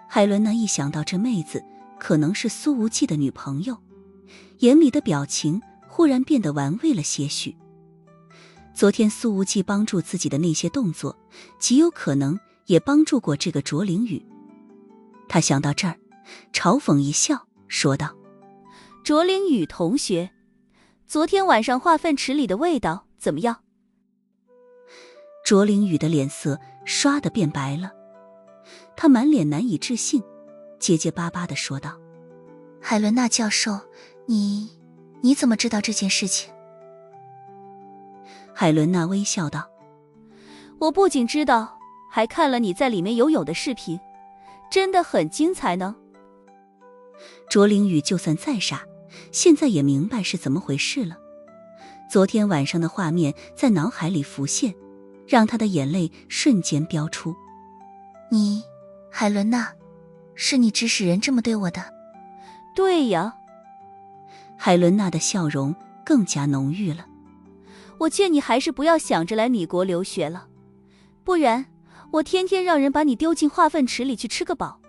[SPEAKER 2] 海伦娜一想到这妹子可能是苏无忌的女朋友，眼里的表情忽然变得玩味了些许。昨天苏无忌帮助自己的那些动作，极有可能也帮助过这个卓凌宇。他想到这儿，嘲讽一笑，说道：
[SPEAKER 12] 卓凌宇同学，昨天晚上化粪池里的味道怎么样？
[SPEAKER 2] 卓凌宇的脸色唰地变白了，他满脸难以置信，结结巴巴地说道：
[SPEAKER 6] 海伦娜教授，你怎么知道这件事情？
[SPEAKER 2] 海伦娜微笑道：
[SPEAKER 12] 我不仅知道，还看了你在里面游泳的视频，真的很精彩呢。
[SPEAKER 2] 卓凌宇就算再傻，现在也明白是怎么回事了。昨天晚上的画面在脑海里浮现，让他的眼泪瞬间飙出。
[SPEAKER 6] 海伦娜，是你指使人这么对我的？
[SPEAKER 12] 对呀。
[SPEAKER 2] 海伦娜的笑容更加浓郁了。
[SPEAKER 12] 我劝你还是不要想着来米国留学了，不然我天天让人把你丢进化粪池里去吃个饱。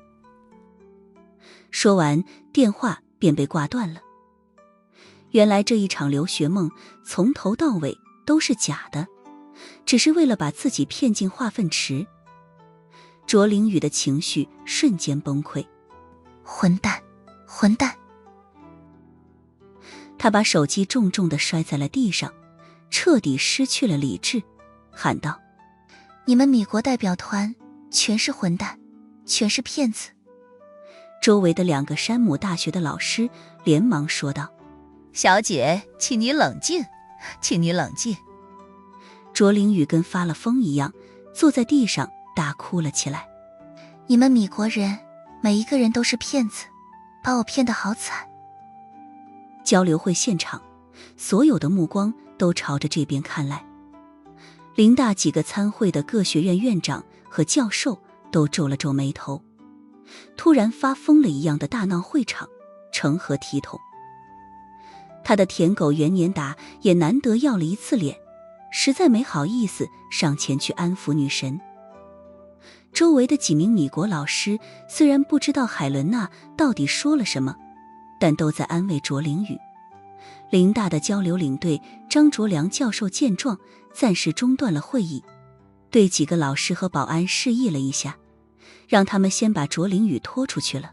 [SPEAKER 2] 说完，电话便被挂断了。原来这一场留学梦从头到尾都是假的，只是为了把自己骗进化粪池。卓凌宇的情绪瞬间崩溃。
[SPEAKER 6] 混蛋，混蛋！
[SPEAKER 2] 他把手机重重地摔在了地上，彻底失去了理智，喊道：
[SPEAKER 6] 你们米国代表团全是混蛋，全是骗子！
[SPEAKER 2] 周围的2个山姆大学的老师连忙说道：
[SPEAKER 4] 小姐，请你冷静，请你冷静。
[SPEAKER 2] 卓凌宇跟发了疯一样，坐在地上大哭了起来。
[SPEAKER 6] 你们米国人每一个人都是骗子，把我骗得好惨。
[SPEAKER 2] 交流会现场，所有的目光都朝着这边看来。林大几个参会的各学院院长和教授都皱了皱眉头。突然发疯了一样的大闹会场，成何体统？他的舔狗袁年达也难得要了一次脸，实在没好意思上前去安抚女神。周围的几名米国老师虽然不知道海伦娜到底说了什么，但都在安慰卓凌宇。林大的交流领队张卓良教授见状，暂时中断了会议，对几个老师和保安示意了一下，让他们先把卓凌宇拖出去了。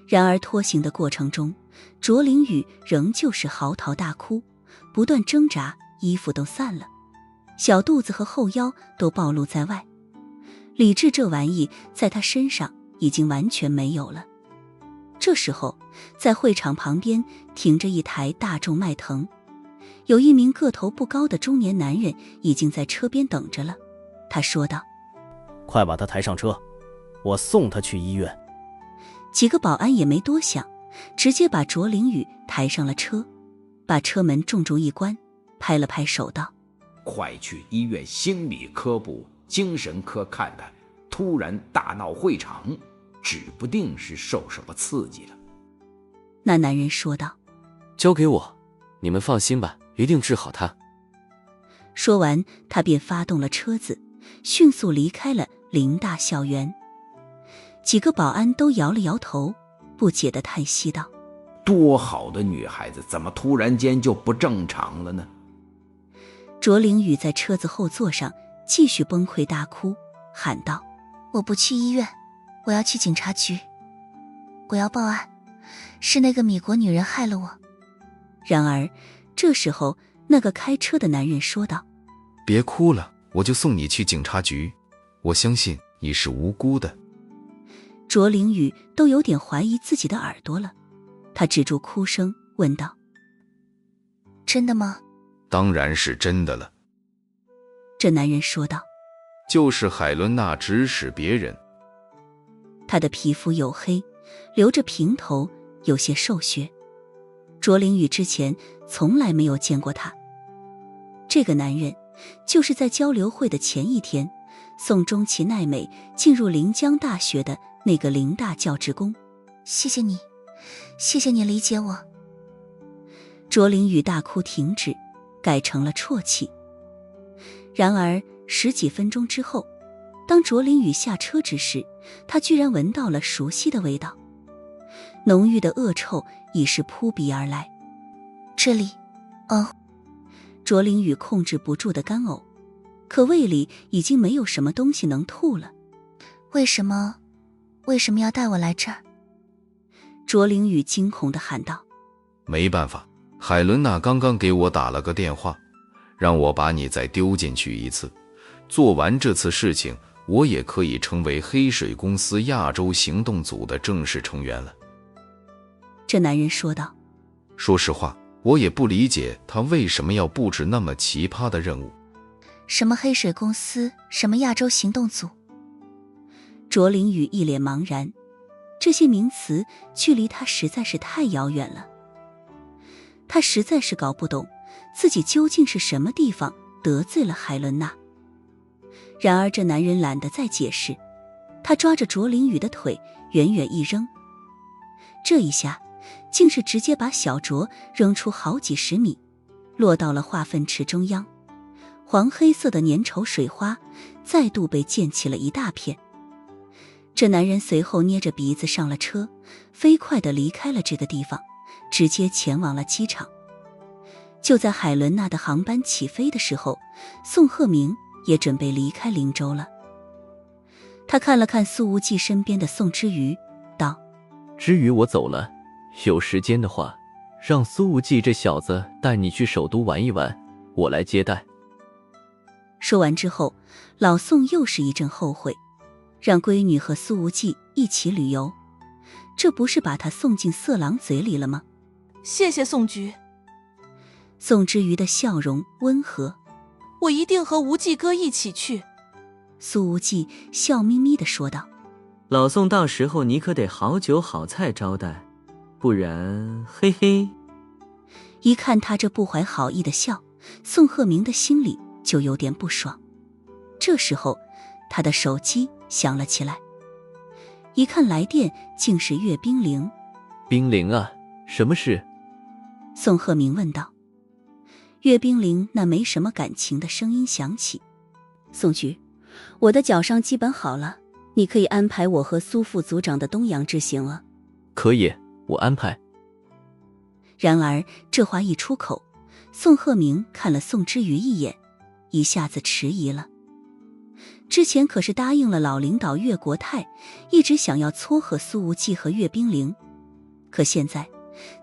[SPEAKER 2] 然而拖行的过程中，卓凌宇仍旧是嚎啕大哭，不断挣扎，衣服都散了，小肚子和后腰都暴露在外。理智这玩意在他身上已经完全没有了。这时候，在会场旁边停着一台大众迈腾，有一名个头不高的中年男人已经在车边等着了。他说道：
[SPEAKER 8] 快把他抬上车，我送他去医院。
[SPEAKER 2] 几个保安也没多想，直接把卓凌宇抬上了车，把车门重重一关，拍了拍手道：
[SPEAKER 5] 快去医院心理科部精神科看看，突然大闹会场，指不定是受什么刺激了。
[SPEAKER 2] 那男人说道：
[SPEAKER 1] 交给我，你们放心吧，一定治好他。
[SPEAKER 2] 说完，他便发动了车子，迅速离开了林大校园。几个保安都摇了摇头，不解地叹息道：
[SPEAKER 5] 多好的女孩子，怎么突然间就不正常了呢？
[SPEAKER 2] 卓凌宇在车子后座上继续崩溃大哭，喊道：
[SPEAKER 6] 我不去医院，我要去警察局，我要报案，是那个米国女人害了我。
[SPEAKER 2] 然而这时候那个开车的男人说道：
[SPEAKER 7] 别哭了，我就送你去警察局，我相信你是无辜的。
[SPEAKER 2] 卓凌宇都有点怀疑自己的耳朵了，他止住哭声问道：
[SPEAKER 6] 真的吗？
[SPEAKER 7] 当然是真的了。
[SPEAKER 2] 这男人说道：
[SPEAKER 7] 就是海伦娜指使别人。
[SPEAKER 2] 他的皮肤黝黑，留着平头，有些瘦削。卓凌宇之前从来没有见过他。这个男人就是在交流会的前一天送中崎奈美进入临江大学的那个林大教职工。
[SPEAKER 6] 谢谢你，谢谢你理解我。
[SPEAKER 2] 卓凌宇大哭停止，改成了啜泣。然而10几分钟之后，当卓凌宇下车之时，他居然闻到了熟悉的味道，浓郁的恶臭已是扑鼻而来。
[SPEAKER 6] 这里，
[SPEAKER 2] 卓凌宇控制不住的干呕，可胃里已经没有什么东西能吐了。
[SPEAKER 6] 为什么要带我来这儿？
[SPEAKER 2] 卓凌宇惊恐地喊道：
[SPEAKER 7] 没办法，海伦娜刚刚给我打了个电话，让我把你再丢进去一次，做完这次事情，我也可以成为黑水公司亚洲行动组的正式成员了。
[SPEAKER 2] 这男人说道：
[SPEAKER 7] 说实话，我也不理解他为什么要布置那么奇葩的任务。
[SPEAKER 6] 什么黑水公司，什么亚洲行动组？
[SPEAKER 2] 卓凌宇一脸茫然，这些名词距离他实在是太遥远了。他实在是搞不懂自己究竟是什么地方得罪了海伦娜。然而这男人懒得再解释，他抓着卓凌宇的腿远远一扔，这一下竟是直接把小卓扔出好几十米，落到了化粪池中央。黄黑色的粘稠水花再度被溅起了一大片。这男人随后捏着鼻子上了车，飞快地离开了这个地方，直接前往了机场。就在海伦娜的航班起飞的时候，宋鹤鸣也准备离开灵州了。他看了看苏无忌身边的宋之瑜，道：
[SPEAKER 1] 之瑜，我走了，有时间的话，让苏无忌这小子带你去首都玩一玩，我来接待。
[SPEAKER 2] 说完之后，老宋又是一阵后悔，让闺女和苏无忌一起旅游，这不是把他送进色狼嘴里了吗？
[SPEAKER 9] 谢谢宋局。
[SPEAKER 2] 宋之瑜的笑容温和：
[SPEAKER 9] 我一定和无忌哥一起去。
[SPEAKER 2] 苏无忌笑眯眯地说道：
[SPEAKER 3] 老宋，到时候你可得好酒好菜招待，不然嘿嘿。
[SPEAKER 2] 一看他这不怀好意的笑，宋鹤鸣的心里就有点不爽。这时候他的手机响了起来，一看来电竟是岳冰凌。
[SPEAKER 1] 冰凌啊，什么事？
[SPEAKER 2] 宋鹤鸣问道。岳冰凌那没什么感情的声音响起：宋局，我的脚伤基本好了，你可以安排我和苏副组长的东洋之行了。
[SPEAKER 1] 可以，我安排。
[SPEAKER 2] 然而这话一出口，宋鹤鸣看了宋之瑜一眼，一下子迟疑了。之前可是答应了老领导岳国泰，一直想要撮合苏无忌和岳冰凌，可现在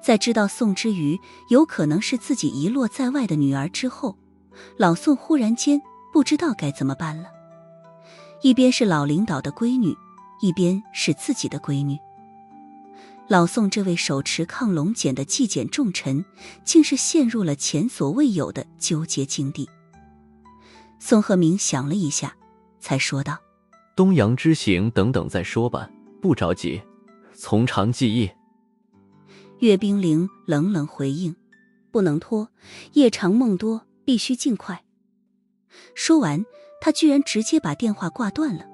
[SPEAKER 2] 在知道宋之瑜有可能是自己遗落在外的女儿之后，老宋忽然间不知道该怎么办了。一边是老领导的闺女，一边是自己的闺女。老宋这位手持亢龙锏的纪检重臣，竟是陷入了前所未有的纠结境地。宋鹤鸣想了一下，才说道：
[SPEAKER 1] 东洋之行等等再说吧，不着急，从长计议。
[SPEAKER 2] 岳冰凌冷冷回应，不能拖，夜长梦多，必须尽快。说完，他居然直接把电话挂断了。